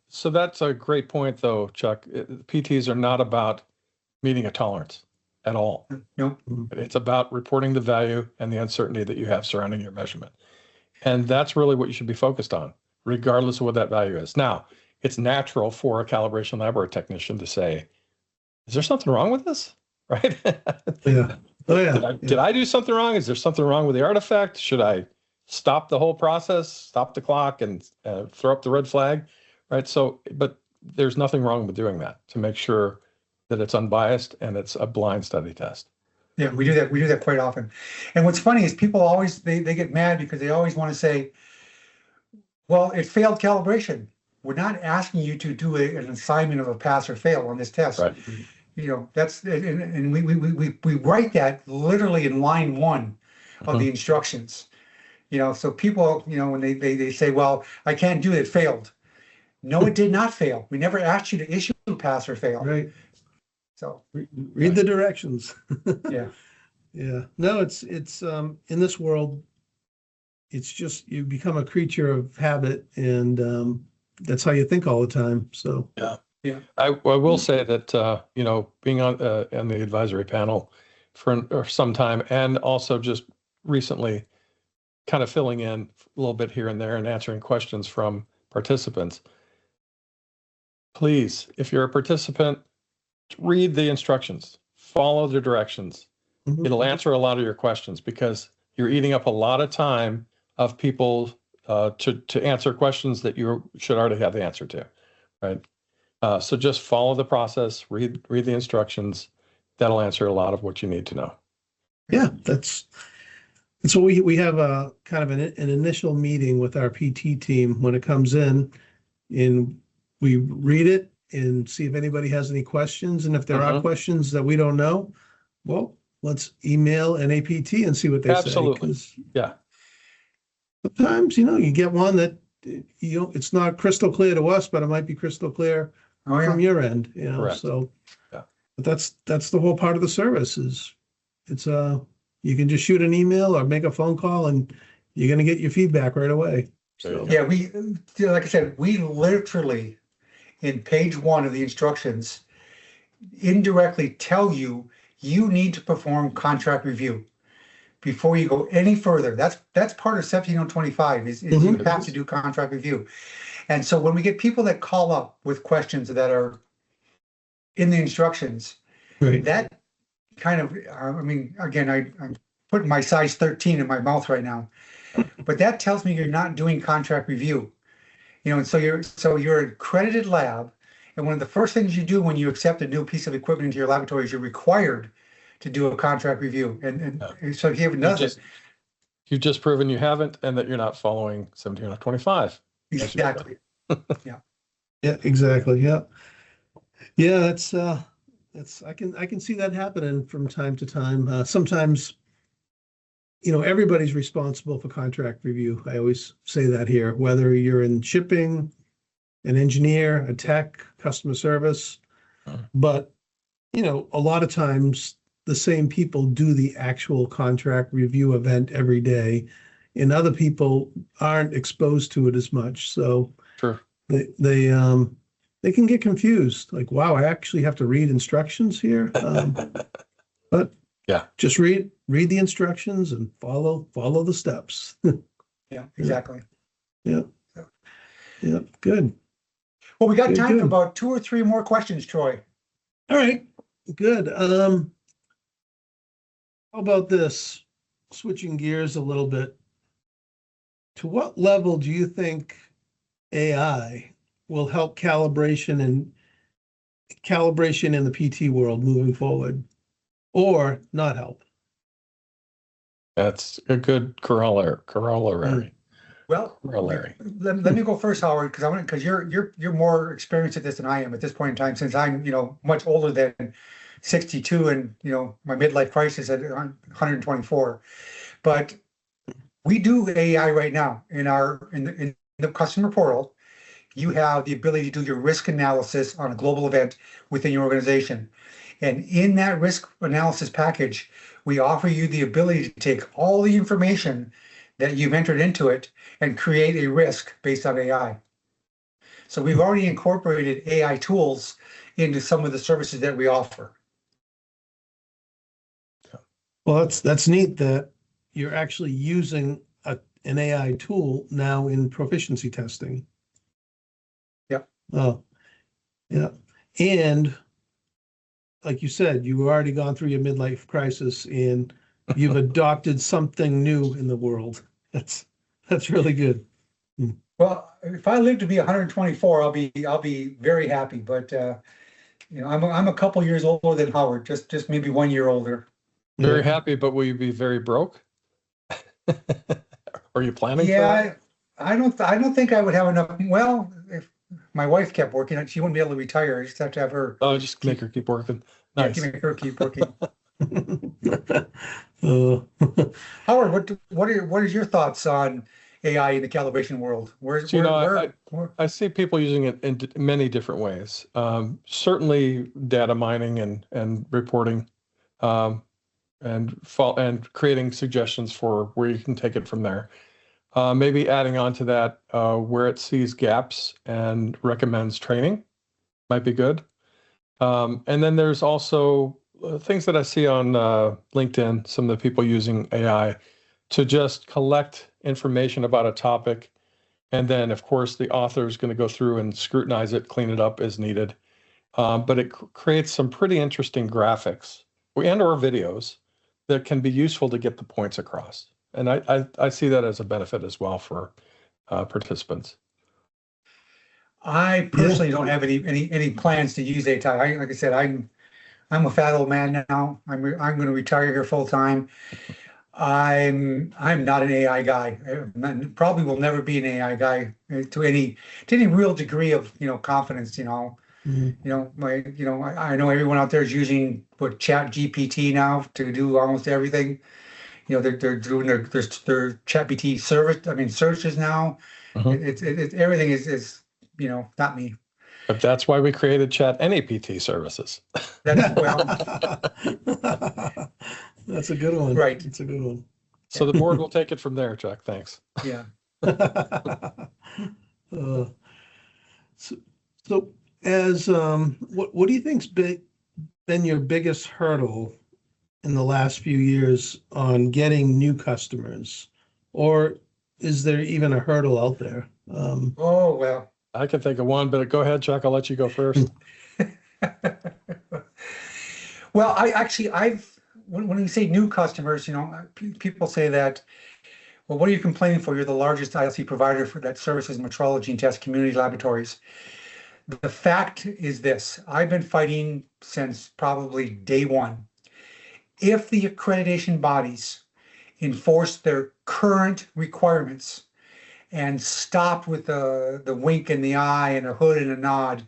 So that's a great point, though, Chuck. PTs are not about meeting a tolerance at all. No. It's about reporting the value and the uncertainty that you have surrounding your measurement. And that's really what you should be focused on, regardless of what that value is. Now, it's natural for a calibration laboratory technician to say, is there something wrong with this? Right? Yeah. Oh, yeah. Did I do something wrong? Is there something wrong with the artifact? Should I stop the whole process, stop the clock, and throw up the red flag? Right? So, but there's nothing wrong with doing that to make sure that it's unbiased and it's a blind study test. Yeah, we do that. We do that quite often. And what's funny is people always, they get mad because they always want to say, well, it failed calibration. We're not asking you to do an assignment of a pass or fail on this test. Right. That's, and we write that literally in line 1 of the instructions. So people, when they say, well, I can't do it, it failed. No, it did not fail. We never asked you to issue a pass or fail. Right. So read the directions. Yeah. Yeah. No, it's in this world, it's just you become a creature of habit, and that's how you think all the time. So yeah. I will say that being on the advisory panel for some time, and also just recently kind of filling in a little bit here and there and answering questions from participants. Please, if you're a participant, read the instructions, follow the directions. It'll answer a lot of your questions, because you're eating up a lot of time of people to answer questions that you should already have the answer to, right? So just follow the process, read the instructions. That'll answer a lot of what you need to know. Yeah, that's what we have a kind of an initial meeting with our PT team when it comes in, and we read it and see if anybody has any questions. And if there are questions that we don't know, well, let's email NAPT and see what they say. Absolutely. Yeah. Sometimes, you get one that, it's not crystal clear to us, but it might be crystal clear from your end, Correct. So, but that's the whole part of the service is you can just shoot an email or make a phone call and you're going to get your feedback right away. So, yeah, like I said, we literally in page 1 of the instructions indirectly tell you need to perform contract review. before you go any further. That's part of 17025 is you have to do contract review. And so when we get people that call up with questions that are in the instructions, that kind of, I mean, again, I'm putting my size 13 in my mouth right now, but that tells me you're not doing contract review. And so you're an accredited lab, and one of the first things you do when you accept a new piece of equipment into your laboratory is you're required to do a contract review. And so if you haven't done it, you've just proven you haven't, and that you're not following 17025. Exactly. Yeah, exactly. Yeah. That's I can see that happening from time to time. Sometimes, everybody's responsible for contract review. I always say that here, whether you're in shipping, an engineer, a tech, customer service, but a lot of times the same people do the actual contract review event every day, and other people aren't exposed to it as much. So they can get confused. Like, wow, I actually have to read instructions here. But just read the instructions and follow the steps. Yeah, exactly. Yeah. Good. Well, we got time for about 2 or 3 more questions, Troy. All right, good. How about this? Switching gears a little bit. To what level do you think AI will help calibration in the PT world moving forward, or not help? That's a good corollary. Well, let me go first, Howard, because you're more experienced at this than I am at this point in time, since I'm much older than 62, and my midlife crisis at 124. But we do AI right now in the customer portal. You have the ability to do your risk analysis on a global event within your organization. And in that risk analysis package, we offer you the ability to take all the information that you've entered into it and create a risk based on AI. So we've already incorporated AI tools into some of the services that we offer. Well, that's neat that you're actually using an AI tool now in proficiency testing. Yep. Oh, yeah. And like you said, you've already gone through your midlife crisis and you've adopted something new in the world. That's really good. Well, if I live to be 124, I'll be very happy. But I'm a couple years older than Howard, just maybe 1 year older. Very happy, but will you be very broke? Are you planning for that? I don't think I would have enough. Well, if my wife kept working, she wouldn't be able to retire. I just have to have her. Oh, just make her keep working. Nice. Yeah, make her keep working. Howard, what is your thoughts on AI in the calibration world? I see people using it in many different ways. Certainly data mining and reporting, and creating suggestions for where you can take it from there. Maybe adding on to that where it sees gaps and recommends training might be good. And then there's also things that I see on LinkedIn, some of the people using AI to just collect information about a topic. And then, of course, the author is going to go through and scrutinize it, clean it up as needed. But it creates some pretty interesting graphics and/or videos that can be useful to get the points across. And I see that as a benefit as well for participants. I personally don't have any plans to use AI. Like I said, I'm a fat old man now. I'm going to retire here full time. I'm not an AI guy. Probably will never be an AI guy to any real degree of confidence. I know everyone out there is using Chat GPT now to do almost everything. They're doing their Chat GPT searches now. It's everything is not me. But that's why we created Chat NAPT services. That's a good one. Right. It's a good one. So the board will take it from there, Chuck. Thanks. Yeah. So as what do you think's been your biggest hurdle in the last few years on getting new customers? Or is there even a hurdle out there? Oh, well. I can think of one, but go ahead, Chuck. I'll let you go first. Well, when you say new customers, people say that, well, what are you complaining for? You're the largest ILC provider for that services metrology and test community laboratories. The fact is this: I've been fighting since probably day one. If the accreditation bodies enforce their current requirements and stopped with the wink in the eye and a hood and a nod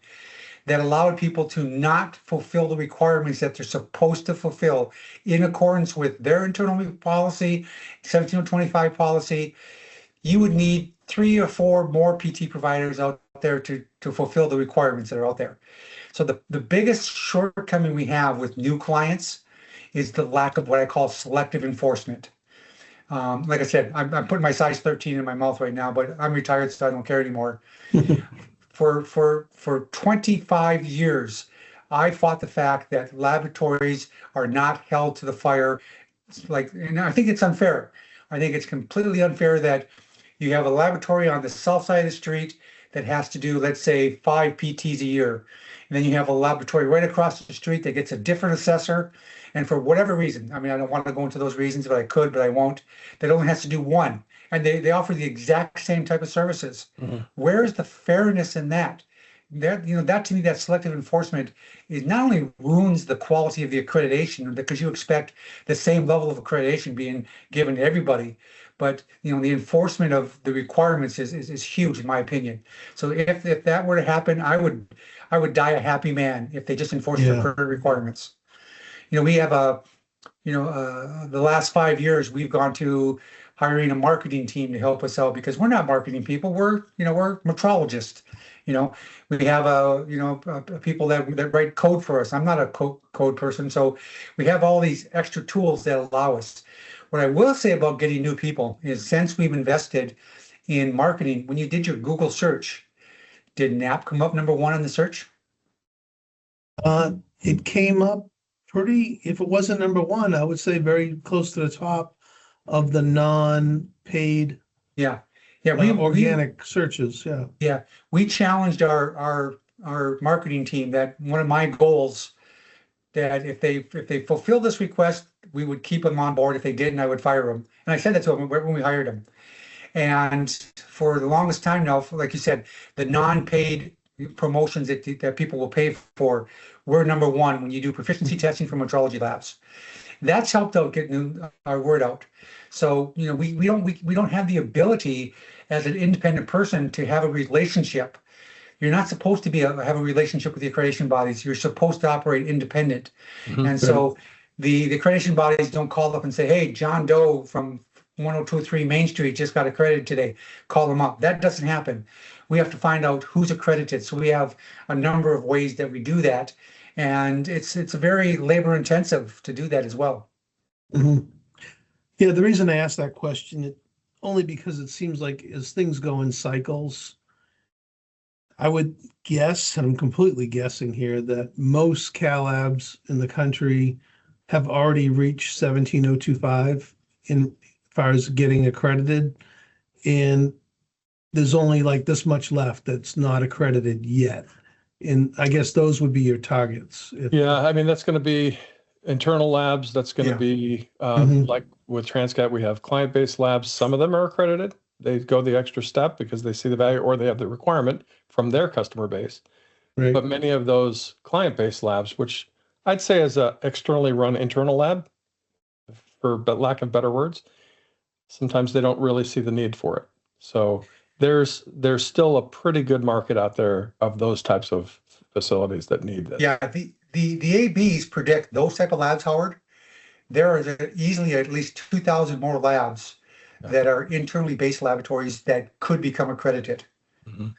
that allowed people to not fulfill the requirements that they're supposed to fulfill in accordance with their internal policy, 17025 policy, you would need 3 or 4 more PT providers out there to fulfill the requirements that are out there. So the biggest shortcoming we have with new clients is the lack of what I call selective enforcement. Like I said, I'm putting my size 13 in my mouth right now, but I'm retired, so I don't care anymore. For 25 years, I fought the fact that laboratories are not held to the fire. And I think it's unfair. I think it's completely unfair that you have a laboratory on the south side of the street that has to do, let's say, 5 PTs a year. And then you have a laboratory right across the street that gets a different assessor. And for whatever reason, I don't want to go into those reasons, but I could, but I won't, that only has to do 1. And they offer the exact same type of services. Mm-hmm. Where's the fairness in that? That to me, that selective enforcement is not only ruins the quality of the accreditation, because you expect the same level of accreditation being given to everybody, but the enforcement of the requirements is huge in my opinion. So if that were to happen, I would die a happy man if they just enforced the current requirements. We have the last 5 years we've gone to hiring a marketing team to help us out, because we're not marketing people. We're metrologists. We have people that write code for us. I'm not a code person, so we have all these extra tools that allow us. What I will say about getting new people is, since we've invested in marketing, when you did your Google search, did NAP come up number 1 in the search? It came up pretty, if it wasn't number 1, I would say very close to the top of the non-paid organic searches. We challenged our marketing team that one of my goals, that if they fulfill this request, we would keep them on board. If they didn't, I would fire them. And I said that to them when we hired them. And for the longest time now, like you said, the non-paid promotions that people will pay for, we're number 1 when you do proficiency testing for metrology labs. That's helped out getting our word out. So we don't have the ability as an independent person to have a relationship. You're not supposed to have a relationship with the accreditation bodies. You're supposed to operate independent. Mm-hmm. And so the accreditation bodies don't call up and say, hey, John Doe from 1023 Main Street just got accredited today, call them up. That doesn't happen. We have to find out who's accredited. So we have a number of ways that we do that. And it's very labor intensive to do that as well. Mm-hmm. Yeah, the reason I asked that question, only because it seems like as things go in cycles, I would guess, and I'm completely guessing here, that most Cal Labs in the country have already reached 17025 in as far as getting accredited. And there's only like this much left that's not accredited yet. And I guess those would be your targets. That's going to be internal labs. That's going to be like with Transcat, we have client-based labs. Some of them are accredited. They go the extra step because they see the value, or they have the requirement from their customer base. Right. But many of those client-based labs, which I'd say is a externally run internal lab, for lack of better words, sometimes they don't really see the need for it. So there's still a pretty good market out there of those types of facilities that need this. Yeah, the ABs predict those type of labs, Howard. There are easily at least 2,000 more labs that are internally based laboratories that could become accredited. Mm-hmm.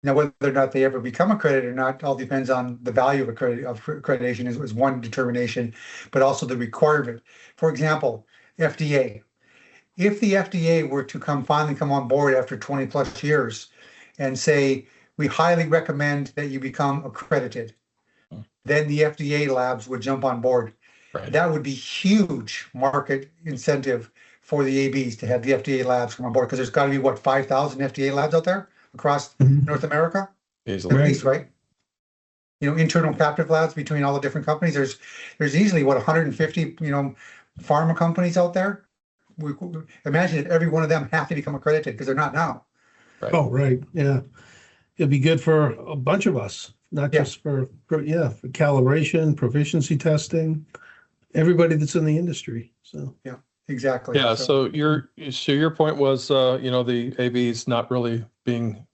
Now, whether or not they ever become accredited or not, all depends on the value of accreditation is one determination, but also the requirement. For example, FDA. If the FDA were to finally come on board after 20 plus years and say, we highly recommend that you become accredited, then the FDA labs would jump on board. Right. That would be huge market incentive for the ABs to have the FDA labs come on board, because there's got to be, what, 5,000 FDA labs out there across North America? Easily. At least, right? Internal captive labs between all the different companies. There's easily, what, 150, pharma companies out there. Imagine if every one of them have to become accredited, because they're not now. Right. Oh, right. Yeah. It'd be good for a bunch of us, not just for calibration, proficiency testing, everybody that's in the industry. So, yeah, exactly. Yeah. So your point was, the ABs not really being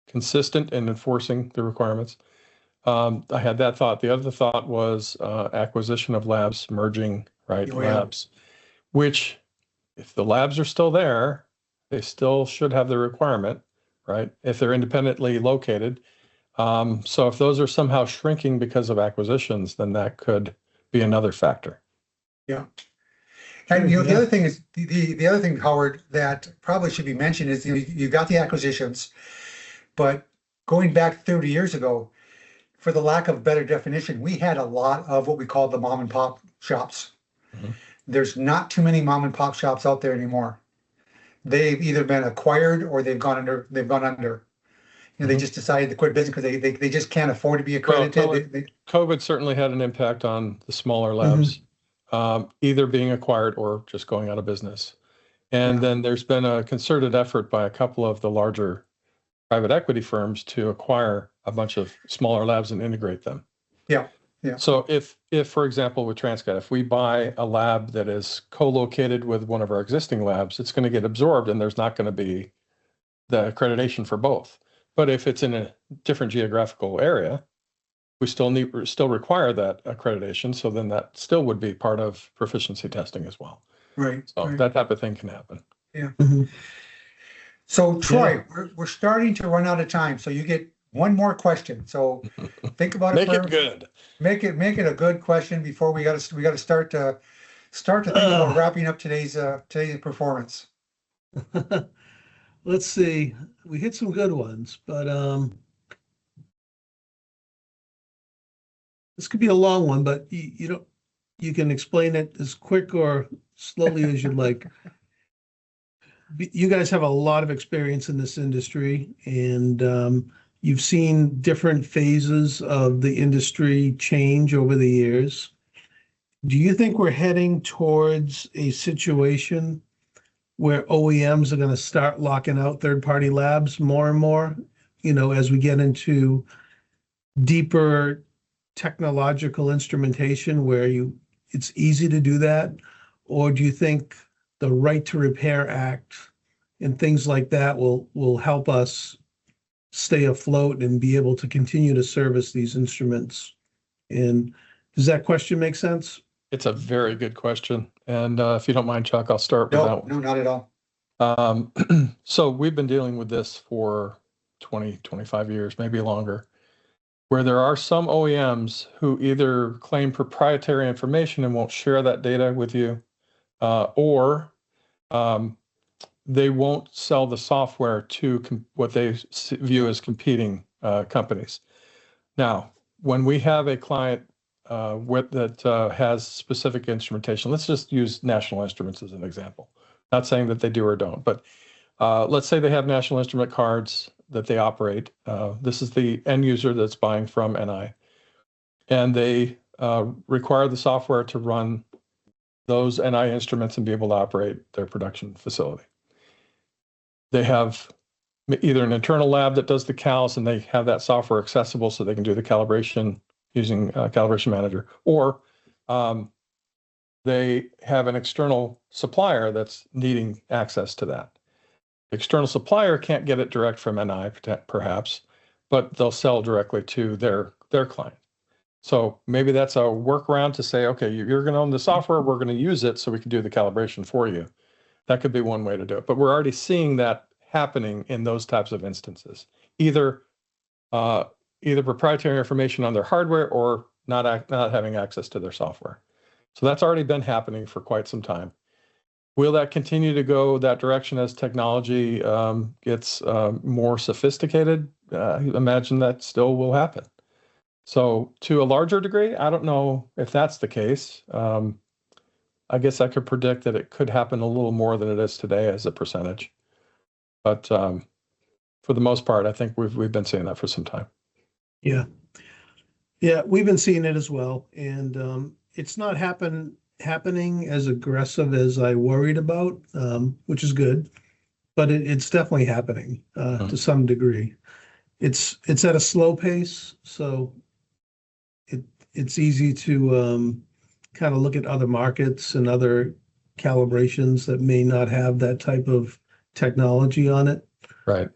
consistent in enforcing the requirements. I had that thought. The other thought was acquisition of labs, merging, right? Labs, which, if the labs are still there, they still should have the requirement, right? If they're independently located. So if those are somehow shrinking because of acquisitions, then that could be another factor. Yeah. And the other thing is the other thing, Howard, that probably should be mentioned is you got the acquisitions, but going back 30 years ago, for the lack of better definition, we had a lot of what we call the mom and pop shops. Mm-hmm. There's not too many mom and pop shops out there anymore. They've either been acquired or they've gone under. They just decided to quit business because they just can't afford to be accredited. Well, COVID certainly had an impact on the smaller labs, either being acquired or just going out of business. And then there's been a concerted effort by a couple of the larger private equity firms to acquire a bunch of smaller labs and integrate them. Yeah. Yeah. So if for example, with Transcat, if we buy a lab that is co-located with one of our existing labs, it's going to get absorbed and there's not going to be the accreditation for both. But if it's in a different geographical area, we still require that accreditation. So then that still would be part of proficiency testing as well. Right. So that type of thing can happen. Yeah. So Troy, we're starting to run out of time. So you get one more question. So think about it. Make it good. Make it a good question before we got to start to think about wrapping up today's performance. Let's see. We hit some good ones, but this could be a long one, but you can explain it as quick or slowly as you'd like. You guys have a lot of experience in this industry, and you've seen different phases of the industry change over the years. Do you think we're heading towards a situation where OEMs are going to start locking out third-party labs more and more, as we get into deeper technological instrumentation where it's easy to do that? Or do you think the Right to Repair Act and things like that will help us stay afloat and be able to continue to service these instruments? And does that question make sense? It's a very good question. And if you don't mind, Chuck, I'll start with that one. No, not at all. So we've been dealing with this for 20, 25 years, maybe longer, where there are some OEMs who either claim proprietary information and won't share that data with you, or they won't sell the software to what they view as competing companies. Now, when we have a client that has specific instrumentation, let's just use National Instruments as an example. Not saying that they do or don't, but let's say they have National Instrument cards that they operate. This is the end user that's buying from NI, and they require the software to run those NI instruments and be able to operate their production facility. They have either an internal lab that does the cals and they have that software accessible so they can do the calibration using Calibration Manager, or they have an external supplier that's needing access to that. The external supplier can't get it direct from NI, perhaps, but they'll sell directly to their client. So maybe that's a workaround to say, okay, you're going to own the software, we're going to use it so we can do the calibration for you. That could be one way to do it. But we're already seeing that happening in those types of instances. Either proprietary information on their hardware or not having access to their software. So that's already been happening for quite some time. Will that continue to go that direction as technology gets more sophisticated? Imagine that still will happen. So to a larger degree, I don't know if that's the case. I guess I could predict that it could happen a little more than it is today as a percentage. But for the most part, I think we've been seeing that for some time. Yeah. Yeah, we've been seeing it as well. And it's not happening as aggressive as I worried about, which is good, but it's definitely happening to some degree. It's at a slow pace, so it's easy to kind of look at other markets and other calibrations that may not have that type of technology on it. Right.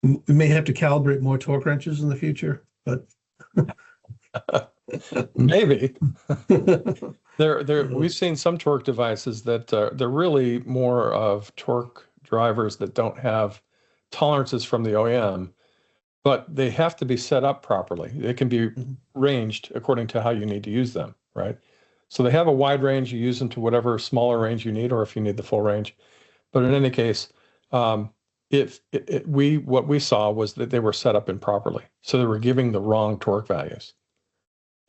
We may have to calibrate more torque wrenches in the future, but maybe. We've seen some torque devices that they're really more of torque drivers that don't have tolerances from the OEM, but they have to be set up properly. They can be ranged according to how you need to use them, right? So they have a wide range. You use them to whatever smaller range you need, or if you need the full range. But in any case, what we saw was that they were set up improperly. So they were giving the wrong torque values,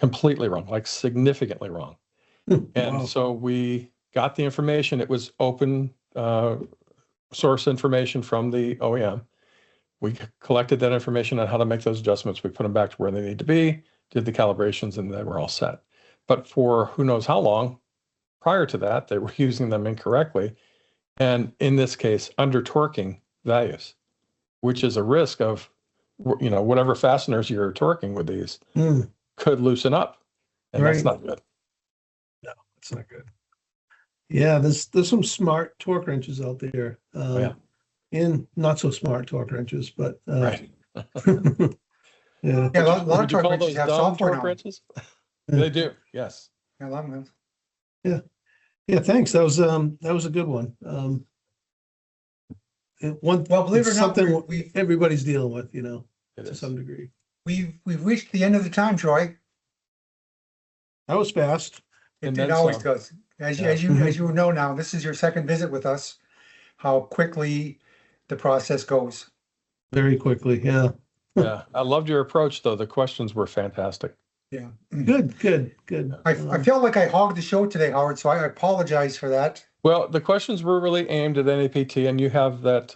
completely wrong, like significantly wrong. And so we got the information. It was open source information from the OEM. We collected that information on how to make those adjustments. We put them back to where they need to be, did the calibrations, and they were all set. But for who knows how long prior to that, they were using them incorrectly. And in this case, under torquing values, which is a risk of, whatever fasteners you're torquing with these could loosen up. And that's not good. No, it's not good. Yeah, there's some smart torque wrenches out there. And not so smart torque wrenches, but right. Yeah, a lot of torque wrenches have software now. Wrenches? They do, yes. Yeah, a lot of them. Yeah, thanks. That was a good one. Believe it or not, everybody's dealing with, to some degree. We've reached the end of the time, Troy. That was fast. It always goes. As you know now, this is your second visit with us. How quickly the process goes. Very quickly, yeah. Yeah, I loved your approach, though. The questions were fantastic. Yeah. Good. I feel like I hogged the show today, Howard, so I apologize for that. Well, the questions were really aimed at NAPT, and you have that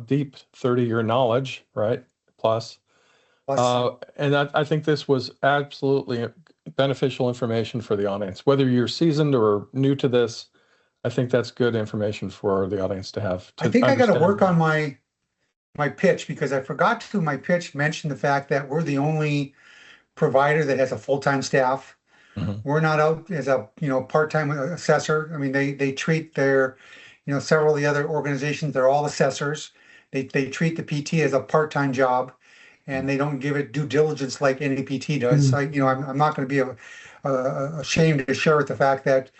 deep 30-year knowledge, right? Plus. And I think this was absolutely beneficial information for the audience. Whether you're seasoned or new to this, I think that's good information for the audience to have. I think I got to work on my pitch, because I forgot to, my pitch mention the fact that we're the only provider that has a full-time staff. We're not out as a part-time assessor. I mean, they treat their several of the other organizations, they're all assessors. They treat the PT as a part-time job, and they don't give it due diligence like NAPT does. I'm not going to be ashamed to share with the fact that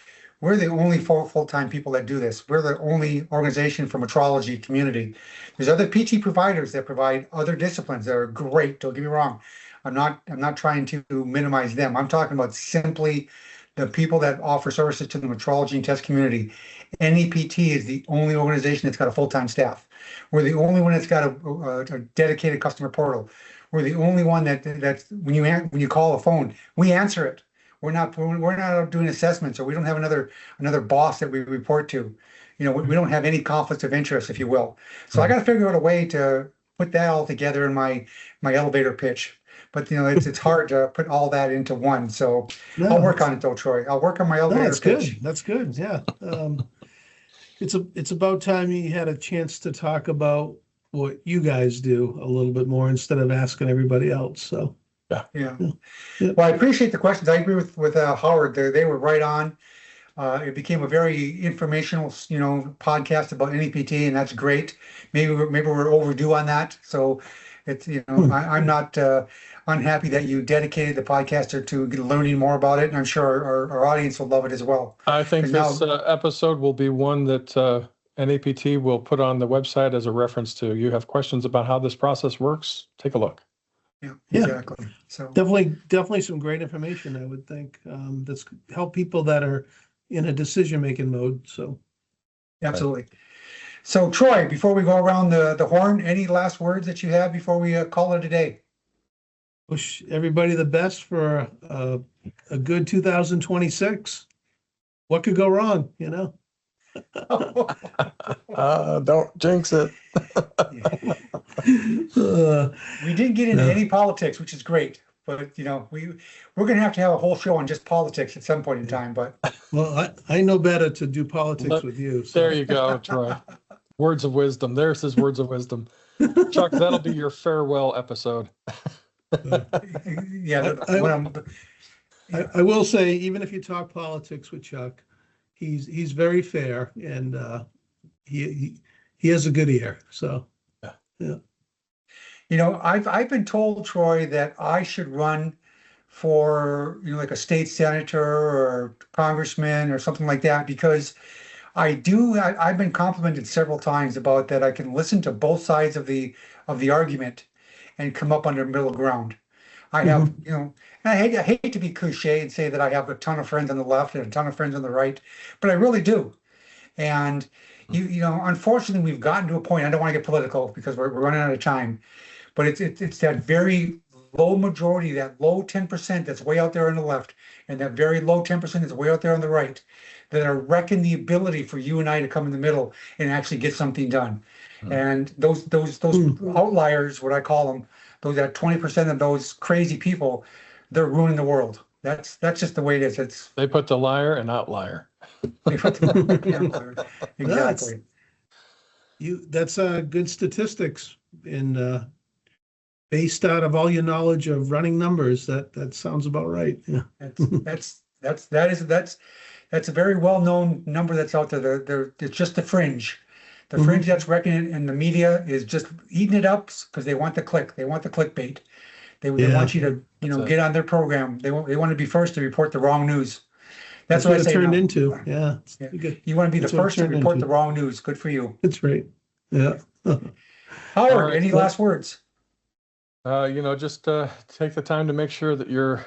we're the only full-time people that do this. We're the only organization for metrology community. There's other PT providers that provide other disciplines that are great. Don't get me wrong. I'm not trying to minimize them. I'm talking about simply the people that offer services to the metrology and test community. NAPT is the only organization that's got a full-time staff. We're the only one that's got a dedicated customer portal. We're the only one that's when you call a phone, we answer it. We're not out doing assessments, or we don't have another boss that we report to. We don't have any conflicts of interest, if you will. So I got to figure out a way to put that all together in my elevator pitch. But it's hard to put all that into one. So I'll work on it though, Troy. I'll work on my elevator pitch. That's good. Yeah. It's about time you had a chance to talk about what you guys do a little bit more instead of asking everybody else. So yeah. Well, I appreciate the questions. I agree with Howard. They were right on. It became a very informational, podcast about NAPT, and that's great. Maybe we're overdue on that. So it's I'm not unhappy that you dedicated the podcast to learning more about it, and I'm sure our audience will love it as well. I think this episode will be one that NAPT will put on the website as a reference to. You have questions about how this process works? Take a look. Yeah, exactly. So definitely some great information, I would think, that's help people that are in a decision-making mode. So absolutely. Right. So Troy, before we go around the horn, any last words that you have before we call it a day? Wish everybody the best for a good 2026. What could go wrong, you know? Don't jinx it. We didn't get into No. any politics, which is great, but you know, we're gonna have to have a whole show on just politics at some point in time, but Well, I know better to do politics with you. So. There you go, Troy. Words of wisdom. There's his words of wisdom. Chuck, that'll be your farewell episode. yeah, I will say, even if you talk politics with Chuck, he's very fair, and he has a good ear. So, yeah. You know, I've been told, Troy, that I should run for, you know, like a state senator or congressman or something like that, because I've been complimented several times about that I can listen to both sides of the argument and come up under middle ground. I have, you know, and I hate to be cliche and say that I have a ton of friends on the left and a ton of friends on the right, but I really do. And you know, unfortunately, we've gotten to a point. I don't want to get political because we're running out of time, but it's that very low majority, that low 10% that's way out there on the left, and that very low 10% that's way out there on the right, that are wrecking the ability for you and I to come in the middle and actually get something done. And those outliers, what I call them, that 20% of those crazy people, they're ruining the world. That's just the way it is. They put the liar and outlier. Exactly. That's good statistics, and based out of all your knowledge of running numbers, that sounds about right. Yeah. That's a very well-known number that's out there. It's just the fringe. The fringe that's reckoning, and the media is just eating it up because they want the click. They want the clickbait. They want you to, you know, get on their program. They want to be first to report the wrong news. That's what I say. Turned now. into. Yeah. You want to be the first to report the wrong news. Good for you. That's right. Yeah. Howard, any last words? You know, just take the time to make sure that you're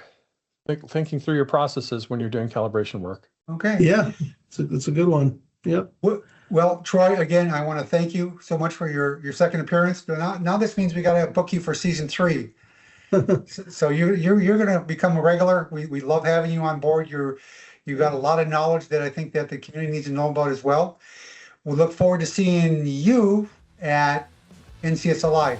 thinking through your processes when you're doing calibration work. Okay. Yeah, it's a good one. Yep. Well, Troy, again, I want to thank you so much for your second appearance. Now this means we got to book you for season 3. So you're going to become a regular. We love having you on board. You've got a lot of knowledge that I think that the community needs to know about as well. We look forward to seeing you at NCSLI.